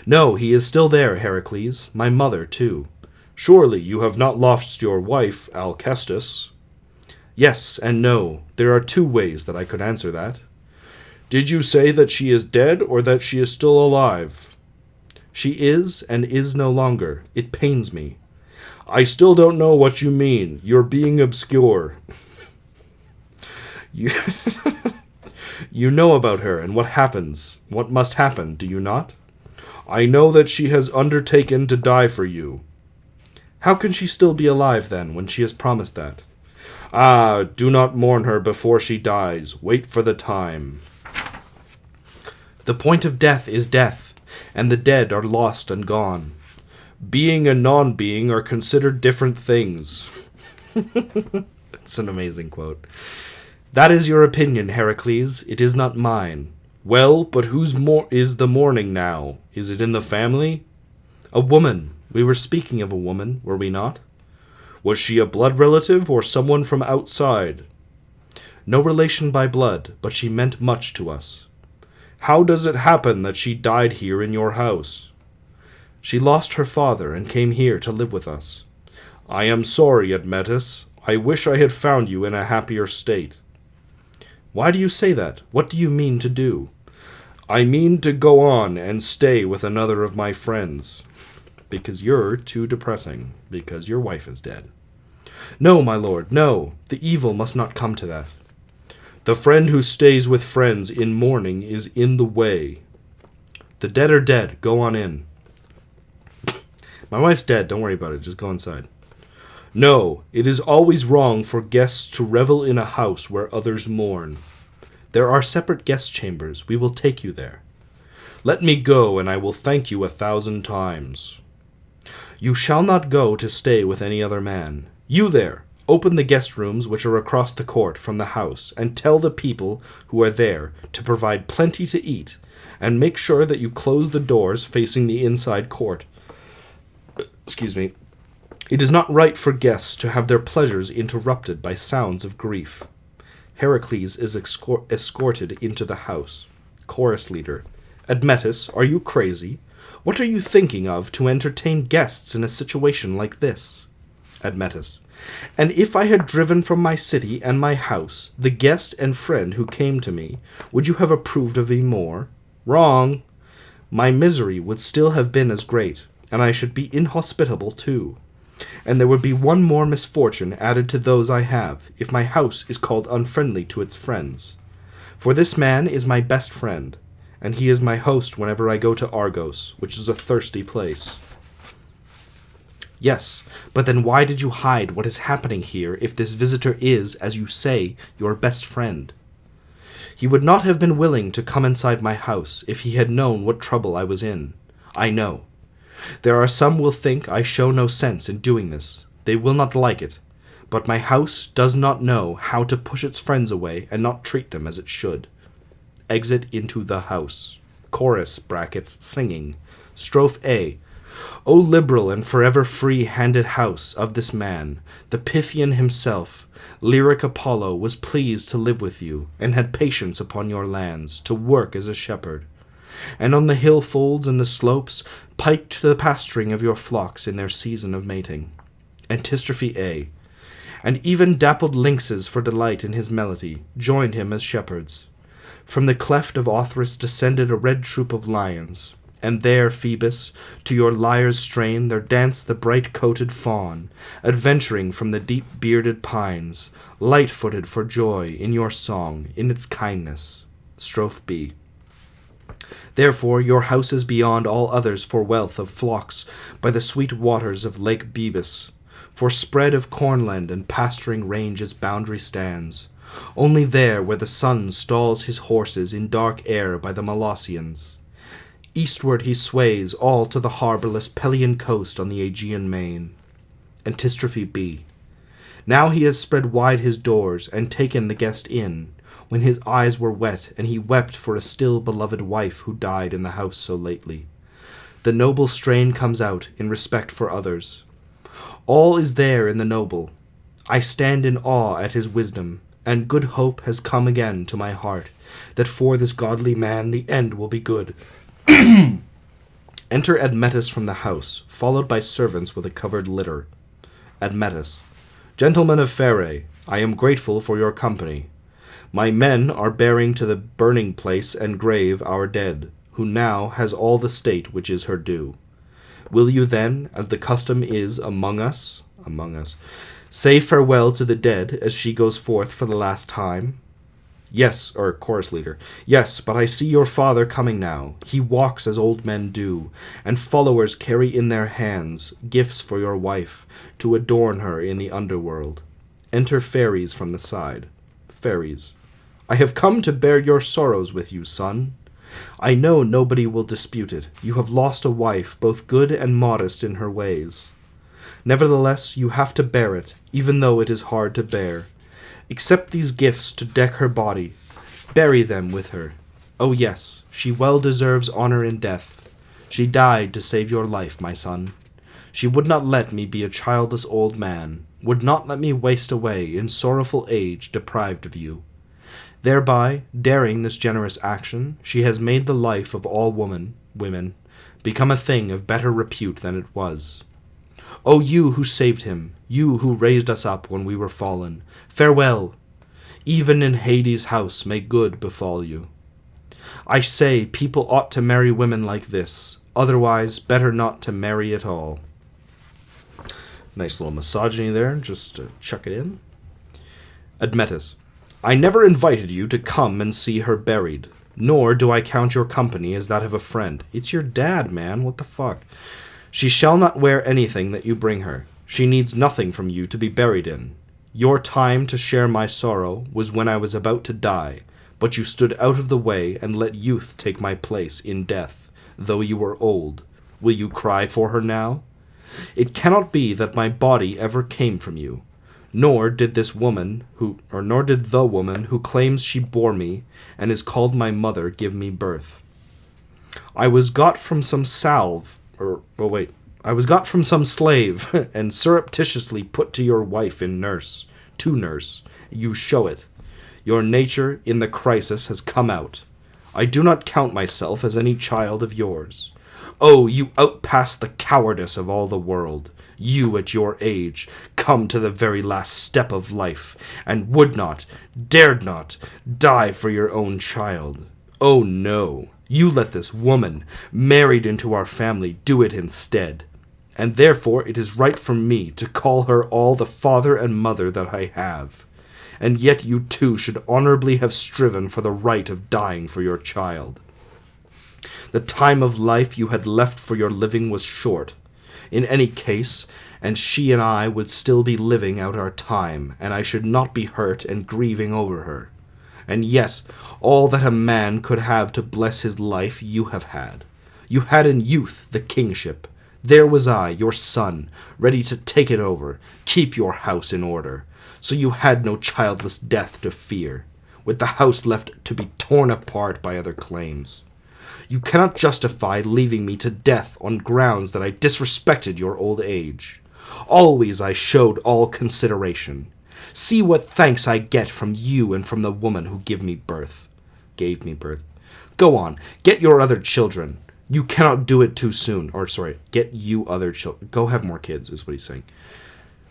No, he is still there, Heracles. My mother, too. Surely you have not lost your wife, Alcestis. Yes and no. There are two ways that I could answer that. Did you say that she is dead, or that she is still alive? She is, and is no longer. It pains me. I still don't know what you mean. You're being obscure. You, you know about her, and what must happen, do you not? I know that she has undertaken to die for you. How can she still be alive, then, when she has promised that? Ah, do not mourn her before she dies. Wait for the time. The point of death is death, and the dead are lost and gone. Being and non-being are considered different things. It's an amazing quote. That is your opinion, Heracles. It is not mine. Well, but whose is the mourning now? Is it in the family? A woman. We were speaking of a woman, were we not? Was she a blood relative or someone from outside? No relation by blood, but she meant much to us. How does it happen that she died here in your house? She lost her father and came here to live with us. I am sorry, Admetus. I wish I had found you in a happier state. Why do you say that? What do you mean to do? I mean to go on and stay with another of my friends. Because you're too depressing. Because your wife is dead. No, my lord, no. The evil must not come to that. The friend who stays with friends in mourning is in the way. The dead are dead. Go on in. My wife's dead. Don't worry about it. Just go inside. No, it is always wrong for guests to revel in a house where others mourn. There are separate guest chambers. We will take you there. Let me go, and I will thank you 1,000 times. You shall not go to stay with any other man. You there, open the guest rooms which are across the court from the house, and tell the people who are there to provide plenty to eat, and make sure that you close the doors facing the inside court. Excuse me. It is not right for guests to have their pleasures interrupted by sounds of grief. Heracles is escorted into the house. Chorus leader. Admetus, are you crazy? What are you thinking of to entertain guests in a situation like this? Admetus. And if I had driven from my city and my house the guest and friend who came to me, would you have approved of me more? Wrong. My misery would still have been as great, and I should be inhospitable too. And there would be one more misfortune added to those I have, if my house is called unfriendly to its friends. For this man is my best friend, and he is my host whenever I go to Argos, which is a thirsty place. Yes, but then why did you hide what is happening here if this visitor is, as you say, your best friend? He would not have been willing to come inside my house if he had known what trouble I was in. I know. There are some will think I show no sense in doing this. They will not like it. But my house does not know how to push its friends away and not treat them as it should. Exit into the house. Chorus, brackets, singing. Strophe A. O liberal and forever free-handed house of this man, the Pythian himself, lyric Apollo was pleased to live with you, and had patience upon your lands, to work as a shepherd. And on the hill folds and the slopes, piked the pasturing of your flocks in their season of mating. Antistrophe A. And even dappled lynxes for delight in his melody, joined him as shepherds. From the cleft of Othrys descended a red troop of lions, and there, Phoebus, to your lyre's strain there danced the bright-coated fawn, adventuring from the deep-bearded pines, light-footed for joy in your song, in its kindness. Strophe B. Therefore your house is beyond all others for wealth of flocks by the sweet waters of Lake Bebus, for spread of cornland and pasturing range its boundary stands, only there where the sun stalls his horses in dark air by the Molossians. Eastward he sways all to the harbourless Pelian coast on the Aegean main. Antistrophe B. Now he has spread wide his doors and taken the guest in, when his eyes were wet, and he wept for a still beloved wife who died in the house so lately. The noble strain comes out in respect for others. All is there in the noble. I stand in awe at his wisdom, and good hope has come again to my heart, that for this godly man the end will be good. Enter Admetus from the house, followed by servants with a covered litter. Admetus. Gentlemen of Pherae, I am grateful for your company. My men are bearing to the burning place and grave our dead, who now has all the state which is her due. Will you then, as the custom is among us, say farewell to the dead as she goes forth for the last time? Yes, or chorus leader. Yes, but I see your father coming now. He walks as old men do, and followers carry in their hands gifts for your wife, to adorn her in the underworld. Enter fairies from the side. Fairies. I have come to bear your sorrows with you, son. I know nobody will dispute it. You have lost a wife, both good and modest in her ways. Nevertheless, you have to bear it, even though it is hard to bear. Accept these gifts to deck her body. Bury them with her. Oh yes, she well deserves honor in death. She died to save your life, my son. She would not let me be a childless old man, would not let me waste away in sorrowful age deprived of you. Thereby, daring this generous action, she has made the life of all women become a thing of better repute than it was. O you who saved him, you who raised us up when we were fallen, farewell! Even in Hades' house may good befall you. I say people ought to marry women like this, otherwise better not to marry at all. Nice little misogyny there, just to chuck it in. Admetus. I never invited you to come and see her buried, nor do I count your company as that of a friend. It's your dad, man, what the fuck? She shall not wear anything that you bring her. She needs nothing from you to be buried in. Your time to share my sorrow was when I was about to die, but you stood out of the way and let youth take my place in death, though you were old. Will you cry for her now? It cannot be that my body ever came from you. Nor did the woman who claims she bore me and is called my mother give me birth. I was got from some slave and surreptitiously put to your wife to nurse. You show it. Your nature in the crisis has come out. I do not count myself as any child of yours. Oh, you outpass the cowardice of all the world. You, at your age, come to the very last step of life, and would not, dared not, die for your own child. Oh, no. You let this woman, married into our family, do it instead. And therefore it is right for me to call her all the father and mother that I have. And yet you too should honorably have striven for the right of dying for your child. The time of life you had left for your living was short. In any case, and she and I would still be living out our time, and I should not be hurt and grieving over her. And yet, all that a man could have to bless his life you have had. You had in youth the kingship. There was I, your son, ready to take it over, keep your house in order. So you had no childless death to fear, with the house left to be torn apart by other claims. You cannot justify leaving me to death on grounds that I disrespected your old age. Always I showed all consideration. See what thanks I get from you and from the woman who gave me birth. Go on, get your other children. You cannot do it too soon. Get you other children. Go have more kids, is what he's saying.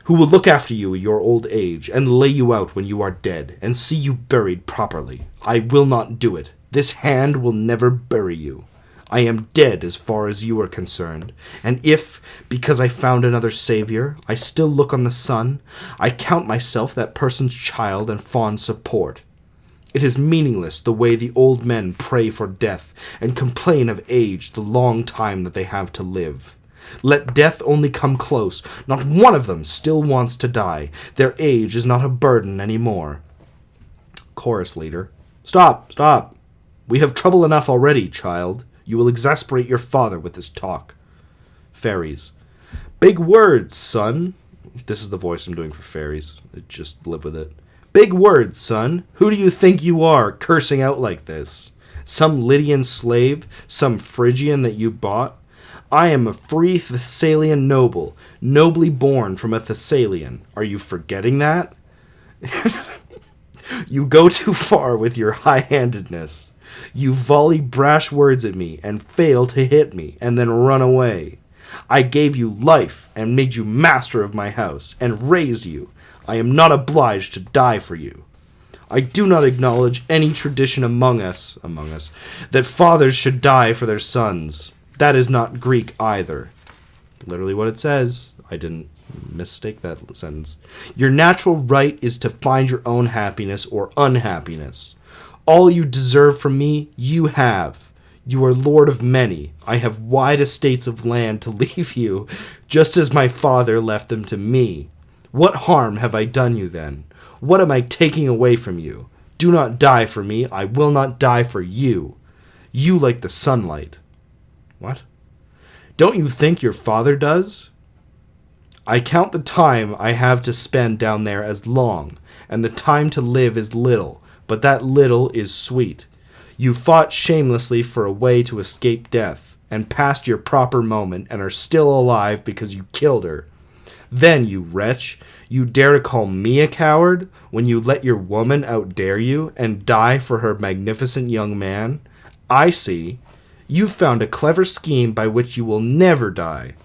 Who will look after you in your old age, and lay you out when you are dead, and see you buried properly. I will not do it. This hand will never bury you. I am dead as far as you are concerned, and if, because I found another savior, I still look on the sun, I count myself that person's child and fond support. It is meaningless the way the old men pray for death, and complain of age the long time that they have to live. Let death only come close, not one of them still wants to die. Their age is not a burden any more. Chorus leader. Stop! We have trouble enough already, child. You will exasperate your father with this talk. Fairies. Big words, son. This is the voice I'm doing for fairies. Just live with it. Big words, son. Who do you think you are, cursing out like this? Some Lydian slave? Some Phrygian that you bought? I am a free Thessalian noble, nobly born from a Thessalian. Are you forgetting that? You go too far with your high-handedness. You volley brash words at me, and fail to hit me, and then run away. I gave you life, and made you master of my house, and raised you. I am not obliged to die for you. I do not acknowledge any tradition among us, that fathers should die for their sons. That is not Greek either. Literally what it says. I didn't mistake that sentence. Your natural right is to find your own happiness or unhappiness. All you deserve from me, you have. You are lord of many. I have wide estates of land to leave you, just as my father left them to me. What harm have I done you then? What am I taking away from you? Do not die for me. I will not die for you. You like the sunlight. What? Don't you think your father does? I count the time I have to spend down there as long, and the time to live is little, but that little is sweet. You fought shamelessly for a way to escape death, and passed your proper moment, and are still alive because you killed her. Then, you wretch, you dare to call me a coward when you let your woman outdare you and die for her magnificent young man? I see. You've found a clever scheme by which you will never die.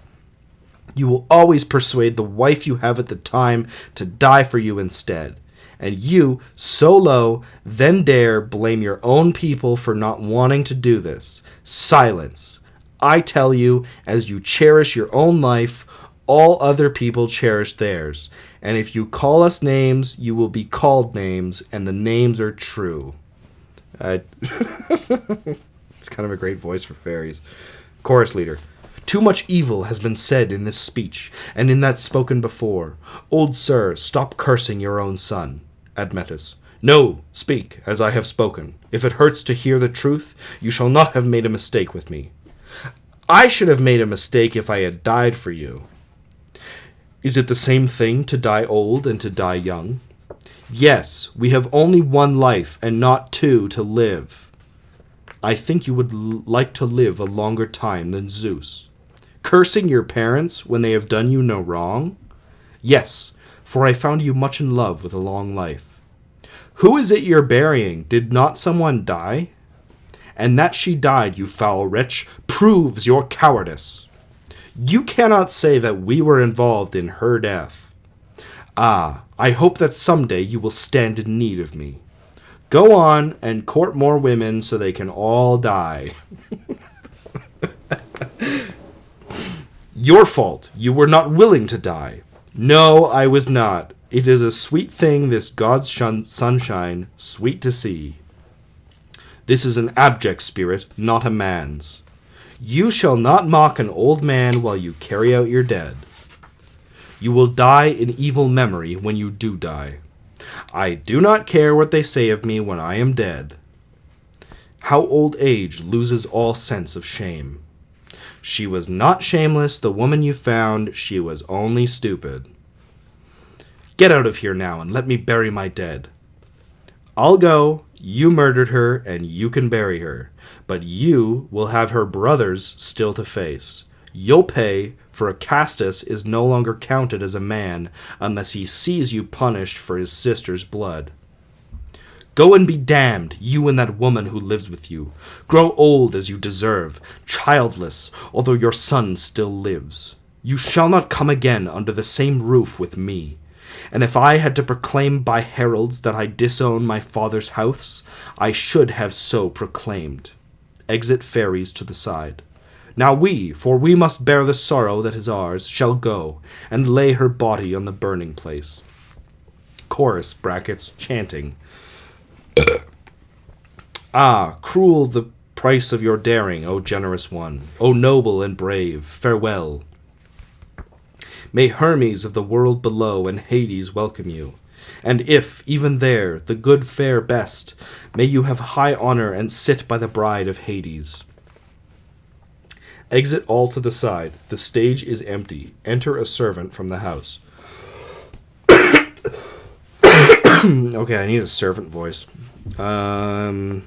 You will always persuade the wife you have at the time to die for you instead. And you, so low, then dare blame your own people for not wanting to do this. Silence. I tell you, as you cherish your own life, all other people cherish theirs. And if you call us names, you will be called names, and the names are true. It's kind of a great voice for fairies. Chorus leader. Too much evil has been said in this speech, and in that spoken before. Old sir, stop cursing your own son. Admetus. No, speak, as I have spoken. If it hurts to hear the truth, you shall not have made a mistake with me. I should have made a mistake if I had died for you. Is it the same thing to die old and to die young? Yes, we have only one life and not two to live. I think you would like to live a longer time than Zeus. Cursing your parents when they have done you no wrong? Yes, for I found you much in love with a long life. Who is it you're burying? Did not someone die? And that she died, you foul wretch, proves your cowardice. You cannot say that we were involved in her death. Ah, I hope that someday you will stand in need of me. Go on and court more women so they can all die. Your fault. You were not willing to die. No, I was not. It is a sweet thing, this God's sunshine, sweet to see. This is an abject spirit, not a man's. You shall not mock an old man while you carry out your dead. You will die in evil memory when you do die. I do not care what they say of me when I am dead. How old age loses all sense of shame. She was not shameless, the woman you found, she was only stupid. Get out of here now and let me bury my dead. I'll go. You murdered her, and you can bury her. But you will have her brothers still to face. You'll pay, for Alcestis is no longer counted as a man unless he sees you punished for his sister's blood. Go and be damned, you and that woman who lives with you. Grow old as you deserve, childless, although your son still lives. You shall not come again under the same roof with me. And if I had to proclaim by heralds that I disown my father's house, I should have so proclaimed. Exit fairies to the side. Now we, for we must bear the sorrow that is ours, shall go, and lay her body on the burning place. Chorus, brackets, chanting. Ah, cruel the price of your daring, O generous one, O noble and brave, farewell. May Hermes of the world below and Hades welcome you. And if, even there, the good fare best, may you have high honor and sit by the bride of Hades. Exit all to the side. The stage is empty. Enter a servant from the house. Okay, I need a servant voice. I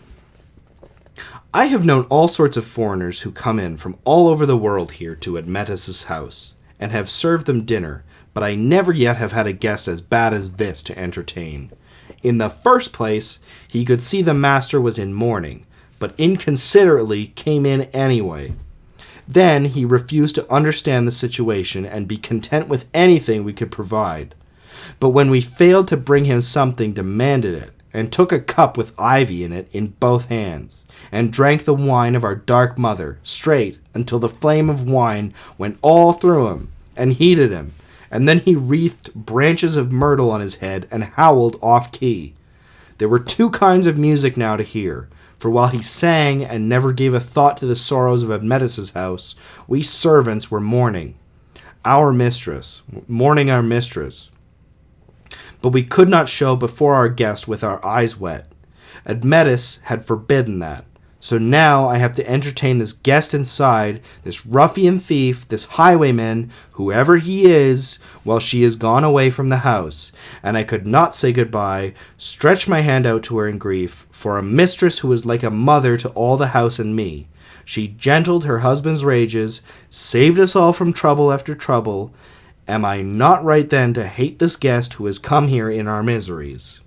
have known all sorts of foreigners who come in from all over the world here to Admetus's house, and have served them dinner, but I never yet have had a guest as bad as this to entertain. In the first place, he could see the master was in mourning, but inconsiderately came in anyway. Then he refused to understand the situation and be content with anything we could provide. But when we failed to bring him something, demanded it, and took a cup with ivy in it in both hands, and drank the wine of our dark mother, straight, until the flame of wine went all through him, and heated him, and then he wreathed branches of myrtle on his head, and howled off-key. There were two kinds of music now to hear, for while he sang and never gave a thought to the sorrows of Admetus's house, we servants were mourning our mistress. But we could not show before our guest with our eyes wet. Admetus had forbidden that. So now I have to entertain this guest inside, this ruffian thief, this highwayman, whoever he is, while she is gone away from the house. And I could not say goodbye, stretch my hand out to her in grief, for a mistress who was like a mother to all the house and me. She gentled her husband's rages, saved us all from trouble after trouble. Am I not right then to hate this guest who has come here in our miseries?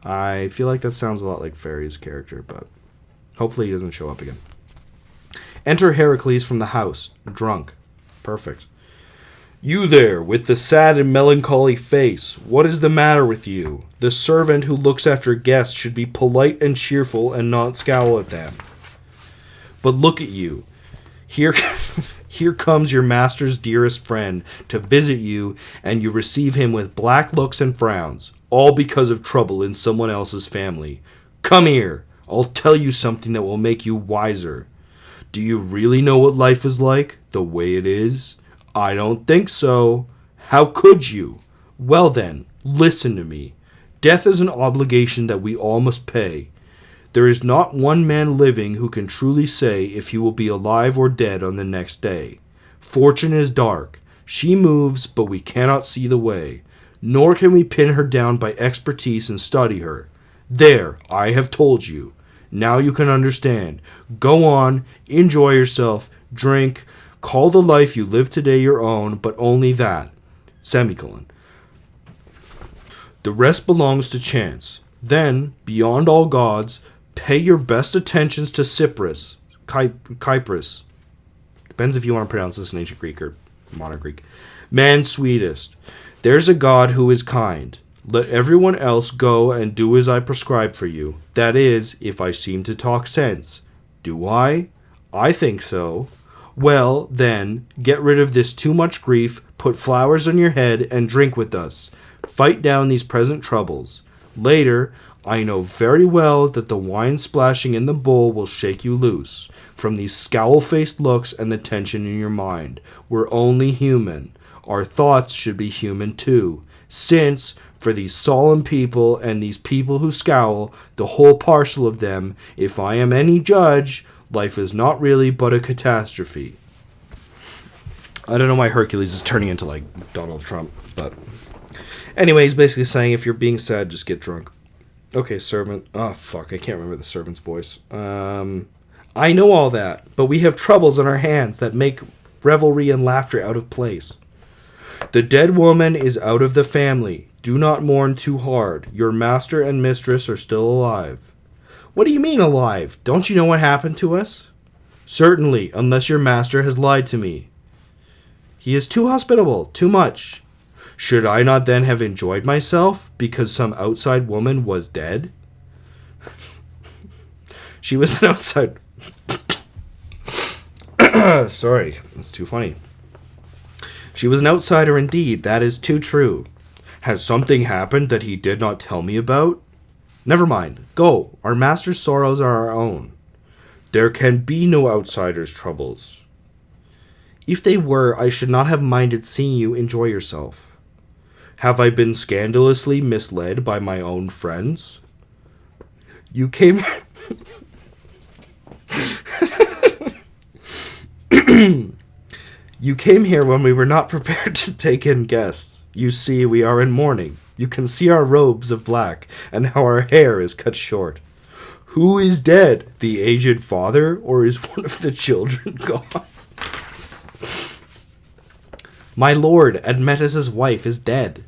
I feel like that sounds a lot like Fairy's character, but hopefully he doesn't show up again. Enter Heracles from the house, drunk. Perfect. You there, with the sad and melancholy face, what is the matter with you? The servant who looks after guests should be polite and cheerful and not scowl at them. But look at you. Here comes your master's dearest friend to visit you, and you receive him with black looks and frowns, all because of trouble in someone else's family. Come here. I'll tell you something that will make you wiser. Do you really know what life is like, the way it is? I don't think so. How could you? Well then, listen to me. Death is an obligation that we all must pay. There is not one man living who can truly say if he will be alive or dead on the next day. Fortune is dark. She moves, but we cannot see the way. Nor can we pin her down by expertise and study her. There, I have told you. Now you can understand. Go on, enjoy yourself, drink, call the life you live today your own, but only that. Semicolon. The rest belongs to chance. Then, beyond all gods, pay your best attentions to Cyprus. Kypris. Depends if you want to pronounce this in ancient Greek or modern Greek. Man sweetest. There's a god who is kind. Let everyone else go and do as I prescribe for you. That is, if I seem to talk sense. Do I? I think so. Well, then, get rid of this too much grief, put flowers on your head, and drink with us. Fight down these present troubles. Later, I know very well that the wine splashing in the bowl will shake you loose from these scowl-faced looks and the tension in your mind. We're only human. Our thoughts should be human too, since, for these solemn people and these people who scowl, the whole parcel of them, if I am any judge, life is not really but a catastrophe. I don't know why Hercules is turning into like Donald Trump, but anyway, he's basically saying if you're being sad, just get drunk. Okay, servant. Oh, fuck, I can't remember the servant's voice. I know all that, but we have troubles on our hands that make revelry and laughter out of place. The dead woman is out of the family. Do not mourn too hard. Your master and mistress are still alive. What do you mean alive? Don't you know what happened to us? Certainly, unless your master has lied to me. He is too hospitable, too much. Should I not then have enjoyed myself because some outside woman was dead? She was an outside... Sorry, that's too funny. She was an outsider indeed, that is too true. Has something happened that he did not tell me about? Never mind. Go. Our master's sorrows are our own. There can be no outsider's troubles. If they were, I should not have minded seeing you enjoy yourself. Have I been scandalously misled by my own friends? You came... You came here when we were not prepared to take in guests. You see, we are in mourning. You can see our robes of black, and how our hair is cut short. Who is dead? The aged father, or is one of the children gone? My lord, Admetus's wife is dead.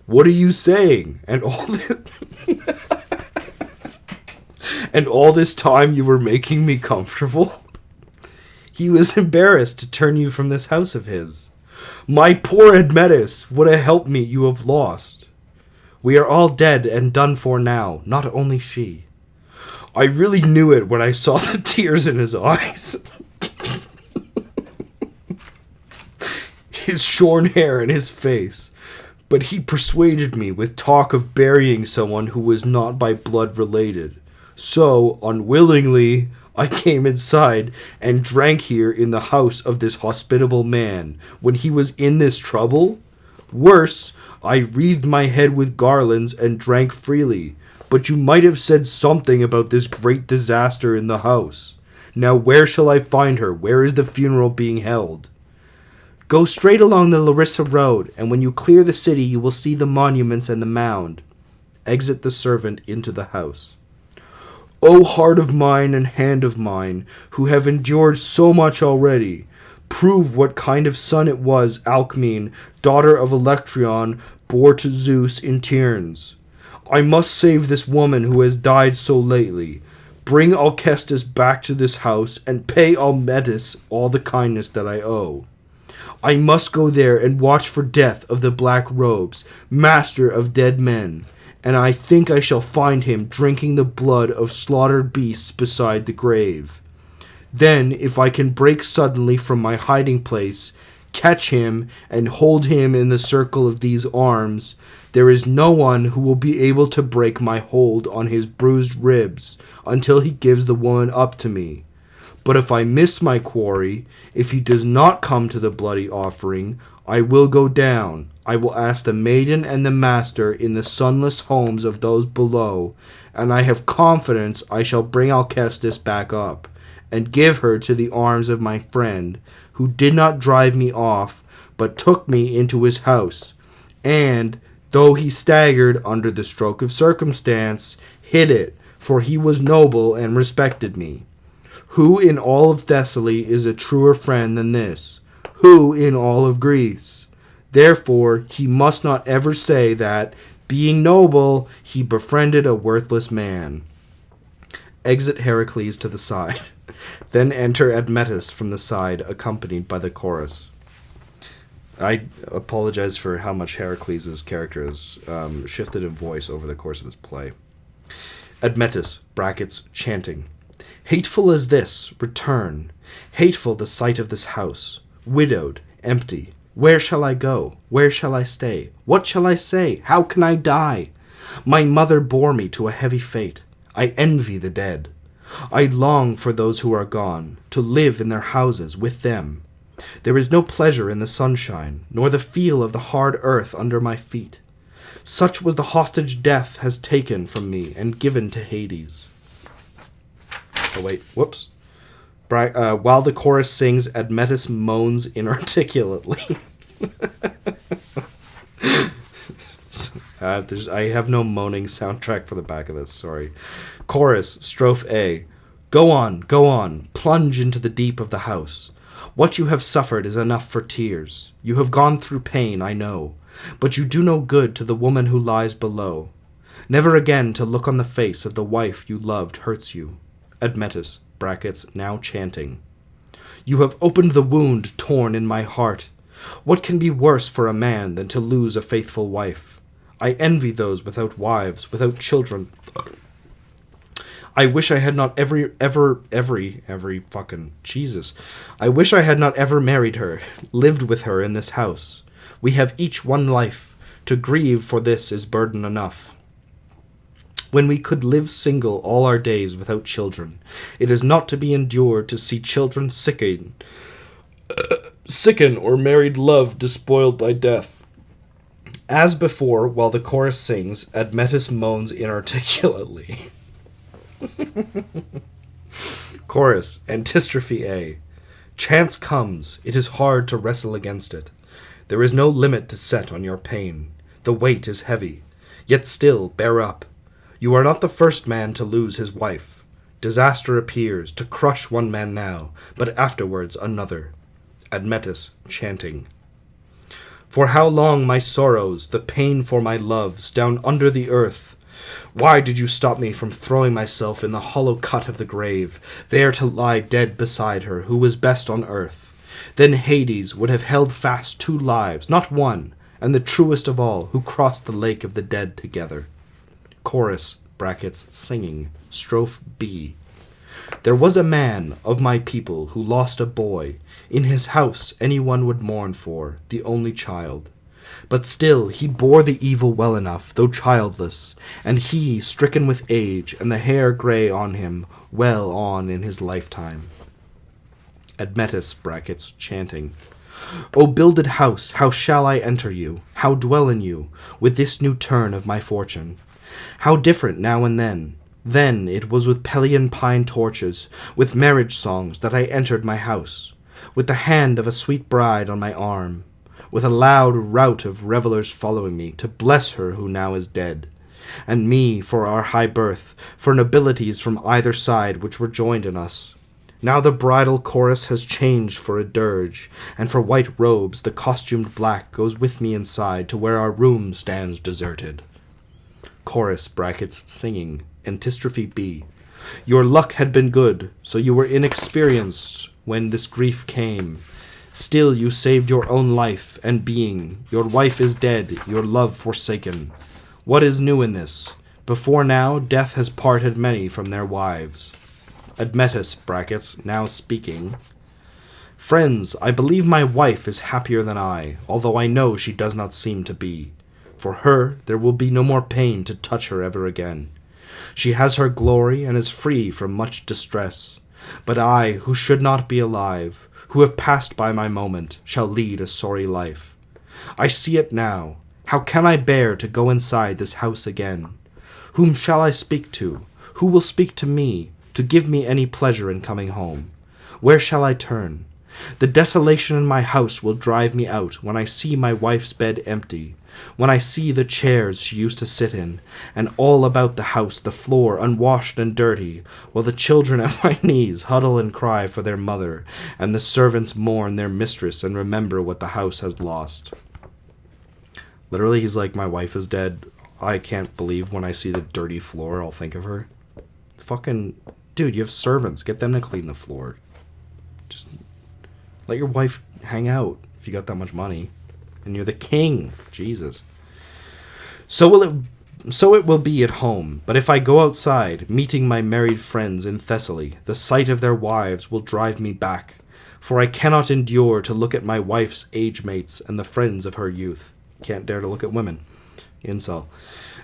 What are you saying? And all this time you were making me comfortable? He was embarrassed to turn you from this house of his. My poor Admetus, what a helpmeet you have lost. We are all dead and done for now, not only she. I really knew it when I saw the tears in his eyes. His shorn hair and his face. But he persuaded me with talk of burying someone who was not by blood related. So, unwillingly, I came inside and drank here in the house of this hospitable man when he was in this trouble. Worse, I wreathed my head with garlands and drank freely. But you might have said something about this great disaster in the house. Now where shall I find her? Where is the funeral being held? Go straight along the Larissa road, and when you clear the city you will see the monuments and the mound. Exit the servant into the house. O heart of mine and hand of mine, who have endured so much already, prove what kind of son it was Alcmene, daughter of Electron, bore to Zeus in Tiryns. I must save this woman who has died so lately. Bring Alcestis back to this house, and pay Almetis all the kindness that I owe. I must go there and watch for death of the black robes, master of dead men, and I think I shall find him drinking the blood of slaughtered beasts beside the grave. Then, if I can break suddenly from my hiding place, catch him, and hold him in the circle of these arms, there is no one who will be able to break my hold on his bruised ribs until he gives the woman up to me. But if I miss my quarry, if he does not come to the bloody offering, I will go down. I will ask the maiden and the master in the sunless homes of those below, and I have confidence I shall bring Alcestis back up, and give her to the arms of my friend, who did not drive me off, but took me into his house, and, though he staggered under the stroke of circumstance, hid it, for he was noble and respected me. Who in all of Thessaly is a truer friend than this? Who in all of Greece? Therefore he must not ever say that, being noble, he befriended a worthless man. Exit Heracles to the side. Then enter Admetus from the side, accompanied by the chorus. I apologize for how much Heracles' character has shifted in voice over the course of this play. Admetus, brackets, chanting. Hateful as this, return. Hateful the sight of this house. Widowed, empty. Where shall I go? Where shall I stay? What shall I say? How can I die? My mother bore me to a heavy fate. I envy the dead. I long for those who are gone, to live in their houses with them. There is no pleasure in the sunshine, nor the feel of the hard earth under my feet. Such was the hostage death has taken from me and given to Hades. Oh, wait, whoops. While the chorus sings, Admetus moans inarticulately. I have no moaning soundtrack for the back of this, sorry. Chorus, strophe A. Go on, plunge into the deep of the house. What you have suffered is enough for tears. You have gone through pain, I know, but you do no good to the woman who lies below. Never again to look on the face of the wife you loved hurts you. Admetus, brackets, now chanting. You have opened the wound torn in my heart. What can be worse for a man than to lose a faithful wife? I envy those without wives, without children. I wish I had not every fucking Jesus. I wish I had not ever married her, lived with her in this house. We have each one life. To grieve for this is burden enough. When we could live single all our days without children, it is not to be endured to see children sicken or married love despoiled by death. As before, while the chorus sings, Admetus moans inarticulately. Chorus, Antistrophe A. Chance comes, it is hard to wrestle against it. There is no limit to set on your pain. The weight is heavy, yet still bear up. You are not the first man to lose his wife. Disaster appears to crush one man now, but afterwards another. Admetus, chanting. For how long my sorrows, the pain for my loves, down under the earth? Why did you stop me from throwing myself in the hollow cut of the grave, there to lie dead beside her, who was best on earth? Then Hades would have held fast 2 lives, not 1, and the truest of all, who crossed the lake of the dead together. Chorus, brackets, singing, strophe B. There was a man of my people who lost a boy. In his house anyone would mourn for, the only child. But still he bore the evil well enough, though childless, and he, stricken with age, and the hair grey on him, well on in his lifetime. Admetus, brackets, chanting. O builded house, how shall I enter you? How dwell in you, with this new turn of my fortune? How different now and then! Then it was with Pelian pine torches, with marriage songs, that I entered my house, with the hand of a sweet bride on my arm, with a loud rout of revellers following me, to bless her who now is dead, and me for our high birth, for nobilities from either side which were joined in us. Now the bridal chorus has changed for a dirge, and for white robes the costumed black goes with me inside to where our room stands deserted. Chorus, brackets, singing, antistrophe B. Your luck had been good, so you were inexperienced when this grief came. Still you saved your own life and being. Your wife is dead, your love forsaken. What is new in this? Before now, death has parted many from their wives. Admetus, brackets, now speaking. Friends, I believe my wife is happier than I, although I know she does not seem to be. For her, there will be no more pain to touch her ever again. She has her glory and is free from much distress. But I, who should not be alive, who have passed by my moment, shall lead a sorry life. I see it now. How can I bear to go inside this house again? Whom shall I speak to? Who will speak to me, to give me any pleasure in coming home? Where shall I turn? The desolation in my house will drive me out when I see my wife's bed empty, when I see the chairs she used to sit in, and all about the house the floor unwashed and dirty, while the children at my knees huddle and cry for their mother, and the servants mourn their mistress and remember what the house has lost. Literally, he's like, my wife is dead. I can't believe when I see the dirty floor, I'll think of her. Fucking, dude, you have servants. Get them to clean the floor. Just let your wife hang out if you got that much money. And you're the king. Jesus. So it will be at home. But if I go outside, meeting my married friends in Thessaly, the sight of their wives will drive me back. For I cannot endure to look at my wife's age mates and the friends of her youth. Can't dare to look at women. Incel.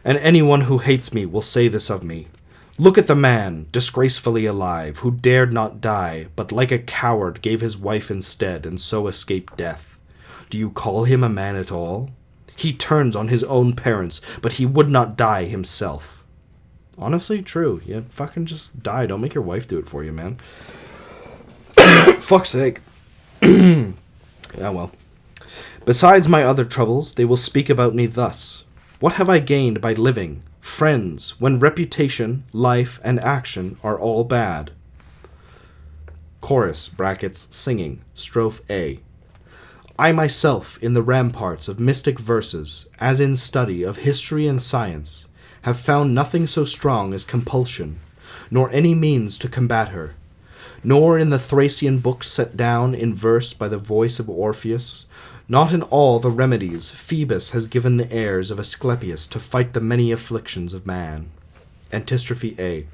And anyone who hates me will say this of me. Look at the man, disgracefully alive, who dared not die, but like a coward gave his wife instead, and so escaped death. Do you call him a man at all? He turns on his own parents, but he would not die himself. Honestly, true. Yeah, fucking just die. Don't make your wife do it for you, man. Fuck's sake. Yeah, well. Besides my other troubles, they will speak about me thus. What have I gained by living? Friends, when reputation, life, and action are all bad. Chorus, brackets, singing, strophe A. I myself, in the ramparts of mystic verses, as in study of history and science, have found nothing so strong as compulsion, nor any means to combat her, nor in the Thracian books set down in verse by the voice of Orpheus, not in all the remedies Phoebus has given the heirs of Asclepius to fight the many afflictions of man. Antistrophe A.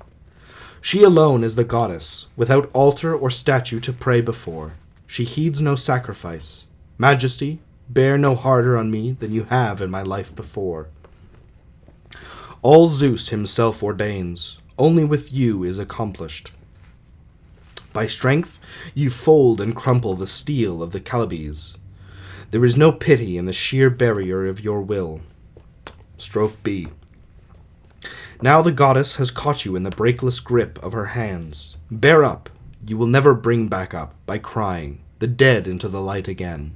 She alone is the goddess, without altar or statue to pray before. She heeds no sacrifice. Majesty, bear no harder on me than you have in my life before. All Zeus himself ordains, only with you is accomplished. By strength you fold and crumple the steel of the Kallipolis. There is no pity in the sheer barrier of your will. Strophe B. Now the goddess has caught you in the breakless grip of her hands. Bear up, you will never bring back up, by crying, the dead into the light again.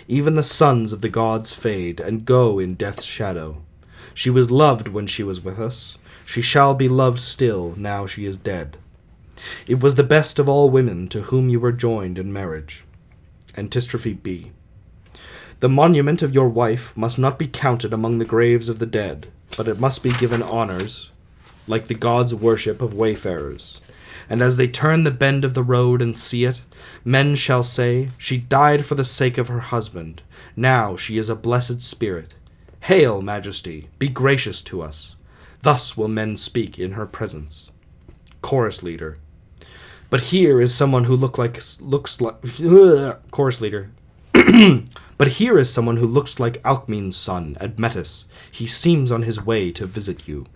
Even the sons of the gods fade and go in death's shadow. She was loved when she was with us. She shall be loved still now she is dead. It was the best of all women to whom you were joined in marriage. Antistrophe B. The monument of your wife must not be counted among the graves of the dead, but it must be given honors, like the gods' worship of wayfarers. And as they turn the bend of the road and see it, men shall say, she died for the sake of her husband. Now she is a blessed spirit. Hail, Majesty, be gracious to us. Thus will men speak in her presence. Chorus leader. But here is someone who Chorus leader. But here is someone who looks like Alcmene's son, Admetus. He seems on his way to visit you.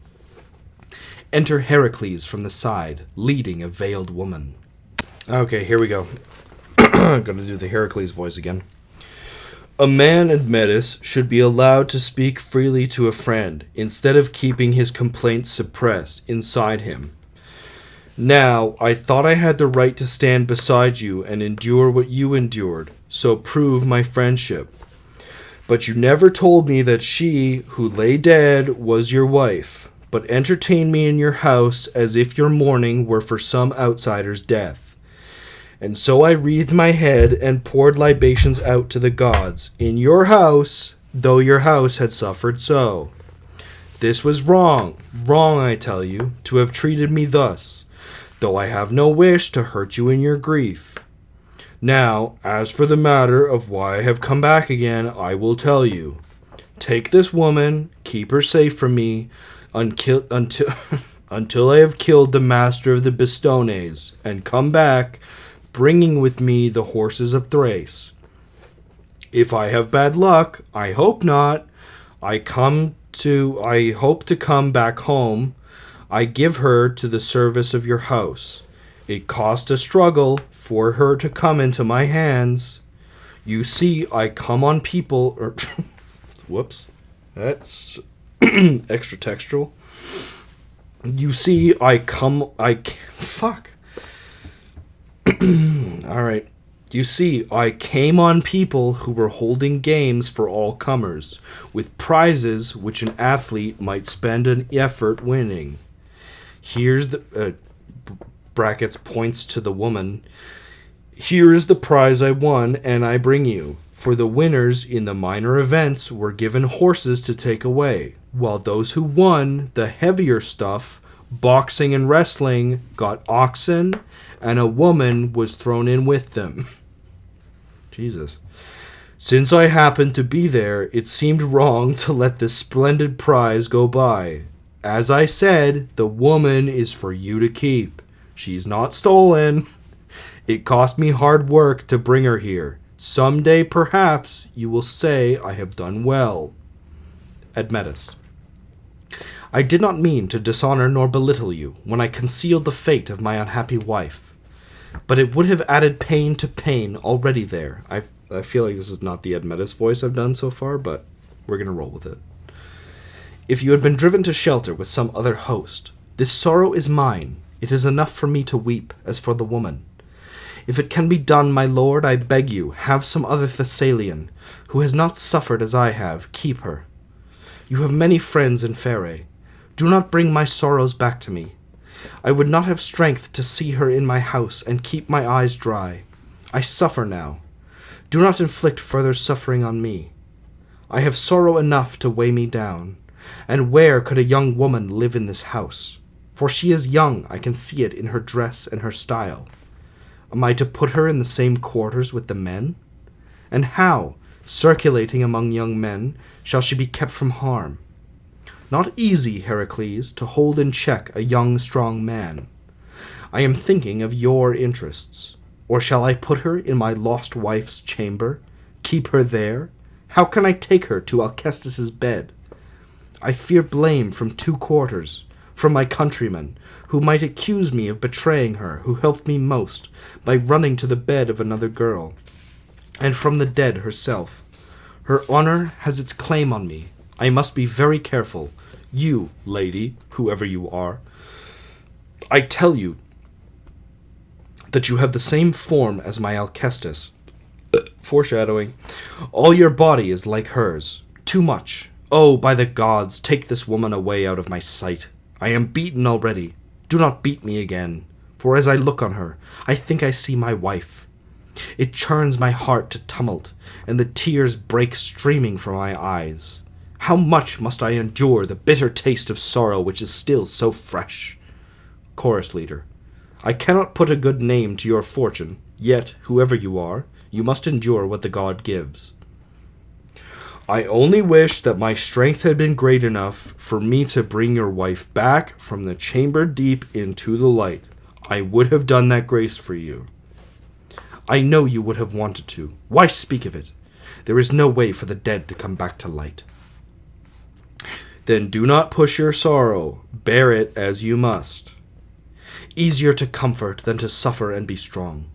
Enter Heracles from the side, leading a veiled woman. Okay, here we go. I'm going to do the Heracles voice again. A man, Admetus, should be allowed to speak freely to a friend, instead of keeping his complaints suppressed inside him. Now, I thought I had the right to stand beside you and endure what you endured, so prove my friendship. But you never told me that she, who lay dead, was your wife, but entertained me in your house as if your mourning were for some outsider's death. And so I wreathed my head and poured libations out to the gods, in your house, though your house had suffered so. This was wrong, I tell you, to have treated me thus, though I have no wish to hurt you in your grief. Now, as for the matter of why I have come back again, I will tell you. Take this woman, keep her safe from me, until I have killed the master of the Bistones, and come back, bringing with me the horses of Thrace. If I have bad luck, I hope not, I hope to come back home, I give her to the service of your house. It cost a struggle for her to come into my hands. You see, I come on people... Whoops. That's extra textual. You see, Fuck. Alright. You see, I came on people who were holding games for all comers, with prizes which an athlete might spend an effort winning. Here's the... brackets points to the woman. Here is the prize I won, and I bring you. For the winners in the minor events were given horses to take away, while those who won the heavier stuff, boxing and wrestling, got oxen, and a woman was thrown in with them. Jesus. Since I happened to be there, it seemed wrong to let this splendid prize go by. As I said, the woman is for you to keep. She's not stolen. It cost me hard work to bring her here. Someday, perhaps, you will say I have done well. Admetus. I did not mean to dishonor nor belittle you when I concealed the fate of my unhappy wife. But it would have added pain to pain already there. I feel like this is not the Admetus voice I've done so far, but we're going to roll with it. If you had been driven to shelter with some other host, this sorrow is mine. It is enough for me to weep, as for the woman. If it can be done, my lord, I beg you, have some other Thessalian, who has not suffered as I have, keep her. You have many friends in Pherae. Do not bring my sorrows back to me. I would not have strength to see her in my house and keep my eyes dry. I suffer now. Do not inflict further suffering on me. I have sorrow enough to weigh me down. And where could a young woman live in this house? For she is young, I can see it in her dress and her style. Am I to put her in the same quarters with the men? And how, circulating among young men, shall she be kept from harm? Not easy, Heracles, to hold in check a young, strong man. I am thinking of your interests. Or shall I put her in my lost wife's chamber? Keep her there? How can I take her to Alcestis' bed? I fear blame from two quarters. From my countrymen, who might accuse me of betraying her, who helped me most, by running to the bed of another girl, and from the dead herself. Her honor has its claim on me. I must be very careful. You, lady, whoever you are, I tell you that you have the same form as my Alcestis. Foreshadowing. All your body is like hers. Too much. Oh, by the gods, take this woman away out of my sight. I am beaten already. Do not beat me again, for as I look on her, I think I see my wife. It churns my heart to tumult, and the tears break streaming from my eyes. How much must I endure the bitter taste of sorrow which is still so fresh? Chorus leader. I cannot put a good name to your fortune, yet, whoever you are, you must endure what the god gives. I only wish that my strength had been great enough for me to bring your wife back from the chamber deep into the light. I would have done that grace for you. I know you would have wanted to. Why speak of it? There is no way for the dead to come back to light. Then do not push your sorrow. Bear it as you must. Easier to comfort than to suffer and be strong.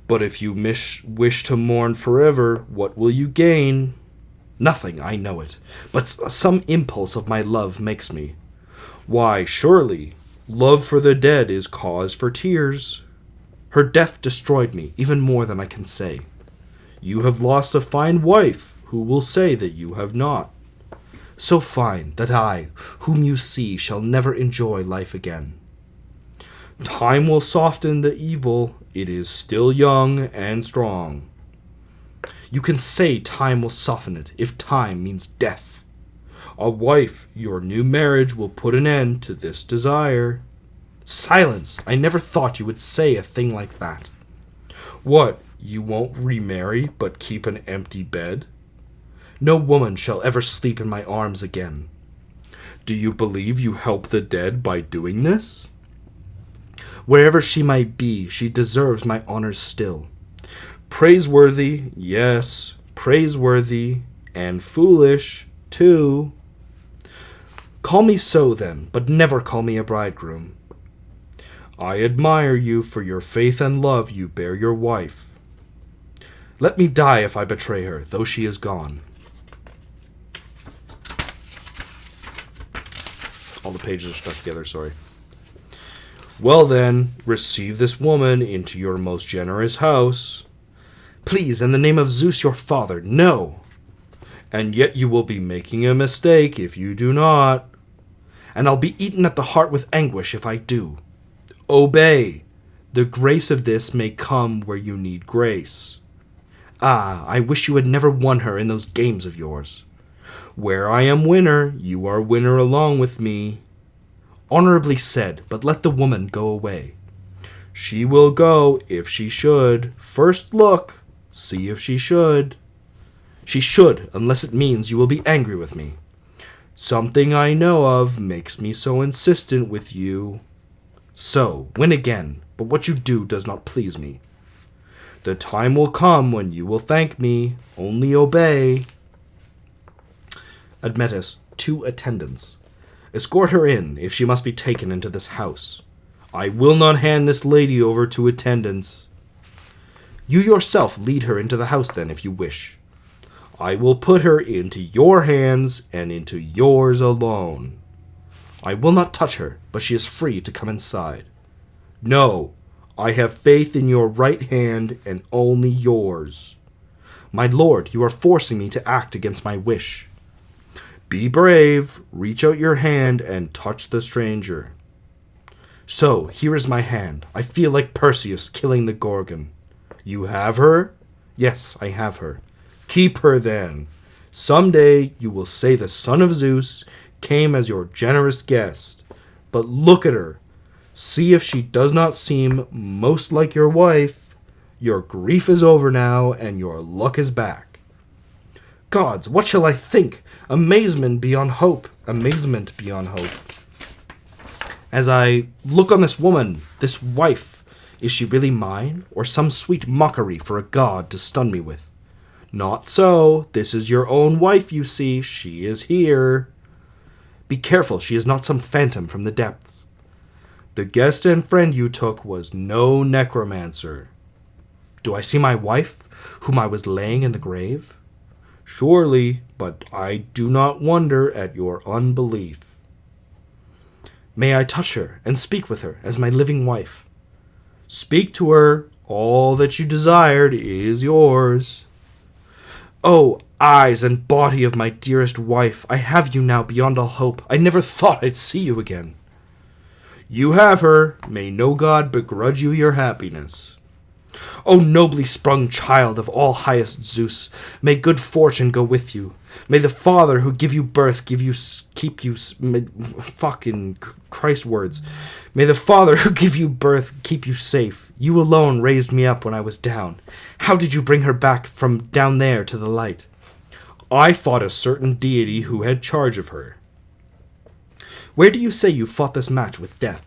But if you wish to mourn forever, what will you gain? Nothing, I know it, but some impulse of my love makes me. Why, surely, love for the dead is cause for tears. Her death destroyed me, even more than I can say. You have lost a fine wife, who will say that you have not? So fine that I, whom you see, shall never enjoy life again. Time will soften the evil, it is still young and strong. You can say time will soften it, if time means death. A wife, your new marriage will put an end to this desire. Silence! I never thought you would say a thing like that. What, you won't remarry, but keep an empty bed? No woman shall ever sleep in my arms again. Do you believe you help the dead by doing this? Wherever she might be, she deserves my honors still. Praiseworthy, yes, praiseworthy, and foolish, too. Call me so, then, but never call me a bridegroom. I admire you for your faith and love you bear your wife. Let me die if I betray her, though she is gone. All the pages are stuck together, sorry. Well then, receive this woman into your most generous house. Please, in the name of Zeus your father, no! And yet you will be making a mistake if you do not. And I'll be eaten at the heart with anguish if I do. Obey! The grace of this may come where you need grace. Ah, I wish you had never won her in those games of yours. Where I am winner, you are winner along with me. Honorably said, but let the woman go away. She will go if she should. First look, see if she should. She should, unless it means you will be angry with me. Something I know of makes me so insistent with you. So, win again, but what you do does not please me. The time will come when you will thank me. Only obey. Admetus, 2 attendants. Escort her in, if she must be taken into this house. I will not hand this lady over to attendants. You yourself lead her into the house, then, if you wish. I will put her into your hands, and into yours alone. I will not touch her, but she is free to come inside. No, I have faith in your right hand, and only yours. My lord, you are forcing me to act against my wish. Be brave, reach out your hand, and touch the stranger. So, here is my hand. I feel like Perseus killing the Gorgon. You have her? Yes, I have her. Keep her, then. Someday you will say the son of Zeus came as your generous guest. But look at her. See if she does not seem most like your wife. Your grief is over now, and your luck is back. Gods, what shall I think? Amazement beyond hope. Amazement beyond hope. As I look on this woman, this wife, is she really mine, or some sweet mockery for a god to stun me with? Not so. This is your own wife, you see. She is here. Be careful, she is not some phantom from the depths. The guest and friend you took was no necromancer. Do I see my wife, whom I was laying in the grave? Surely, but I do not wonder at your unbelief. May I touch her and speak with her as my living wife? Speak to her. All that you desired is yours. Oh, eyes and body of my dearest wife, I have you now beyond all hope. I never thought I'd see you again. You have her. May no god begrudge you your happiness. O nobly sprung child of all highest Zeus, may good fortune go with you. May the Father who give you birth keep you... Fucking Christ words. May the Father who give you birth keep you safe. You alone raised me up when I was down. How did you bring her back from down there to the light? I fought a certain deity who had charge of her. Where do you say you fought this match with death?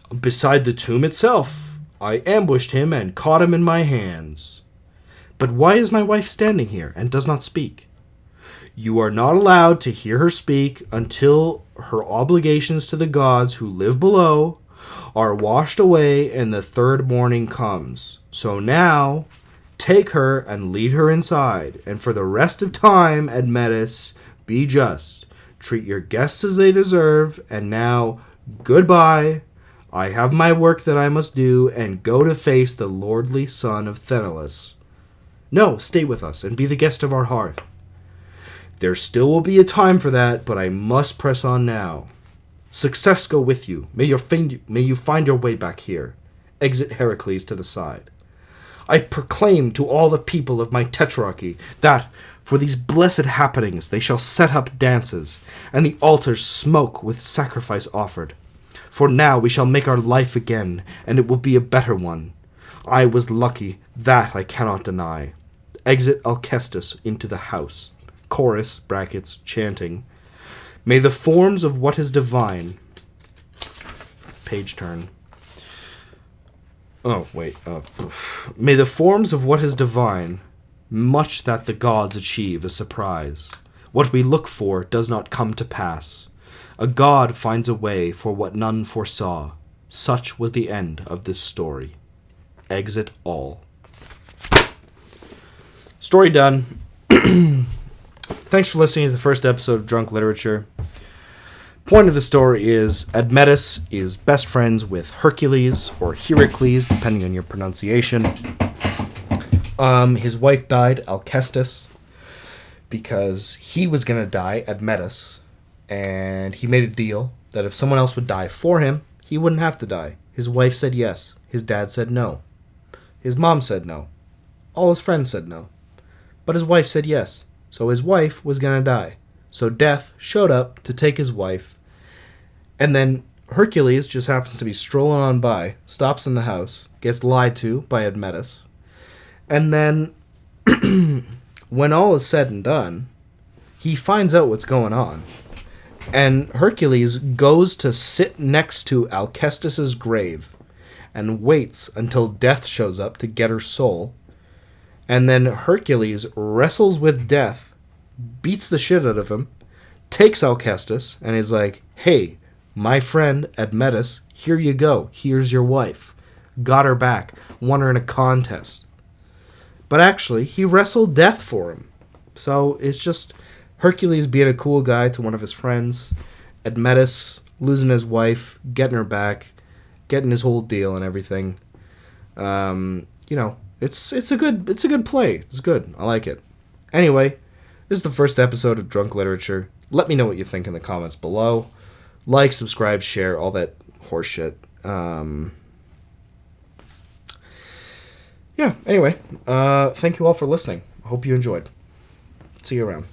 Beside the tomb itself. I ambushed him and caught him in my hands. But why is my wife standing here and does not speak? You are not allowed to hear her speak until her obligations to the gods who live below are washed away and the third morning comes. So now, take her and lead her inside, and for the rest of time, Admetus, be just. Treat your guests as they deserve, and now, goodbye. I have my work that I must do, and go to face the lordly son of Sthenelus. No, stay with us, and be the guest of our hearth. There still will be a time for that, but I must press on now. Success go with you. May you find your way back here. Exit Heracles to the side. I proclaim to all the people of my tetrarchy that, for these blessed happenings, they shall set up dances, and the altars smoke with sacrifice offered. For now we shall make our life again, and it will be a better one. I was lucky, that I cannot deny. Exit Alcestis into the house. Chorus, brackets, chanting. May the forms of what is divine... Page turn. Oh, wait. May the forms of what is divine, much that the gods achieve, a surprise. What we look for does not come to pass. A god finds a way for what none foresaw. Such was the end of this story. Exit all. Story done. Thanks for listening to the first episode of Drunk Literature. Point of the story is Admetus is best friends with Hercules, or Heracles, depending on your pronunciation. His wife died, Alcestis, because he was going to die, Admetus, and he made a deal that if someone else would die for him, he wouldn't have to die. His wife said yes. His dad said no. His mom said no. All his friends said no. But his wife said yes. So his wife was going to die. So Death showed up to take his wife. And then Hercules just happens to be strolling on by, stops in the house, gets lied to by Admetus. And then, when all is said and done, he finds out what's going on. And Hercules goes to sit next to Alcestis' grave and waits until Death shows up to get her soul. And then Hercules wrestles with Death, beats the shit out of him, takes Alcestis, and is like, hey, my friend Admetus, here you go. Here's your wife. Got her back. Won her in a contest. But actually, he wrestled Death for him. So it's just Hercules being a cool guy to one of his friends, Admetus losing his wife, getting her back, getting his whole deal and everything. It's a good play. It's good. I like it. Anyway, this is the first episode of Drunk Literature. Let me know what you think in the comments below. Like, subscribe, share, all that horse shit. Anyway, thank you all for listening. I hope you enjoyed. See you around.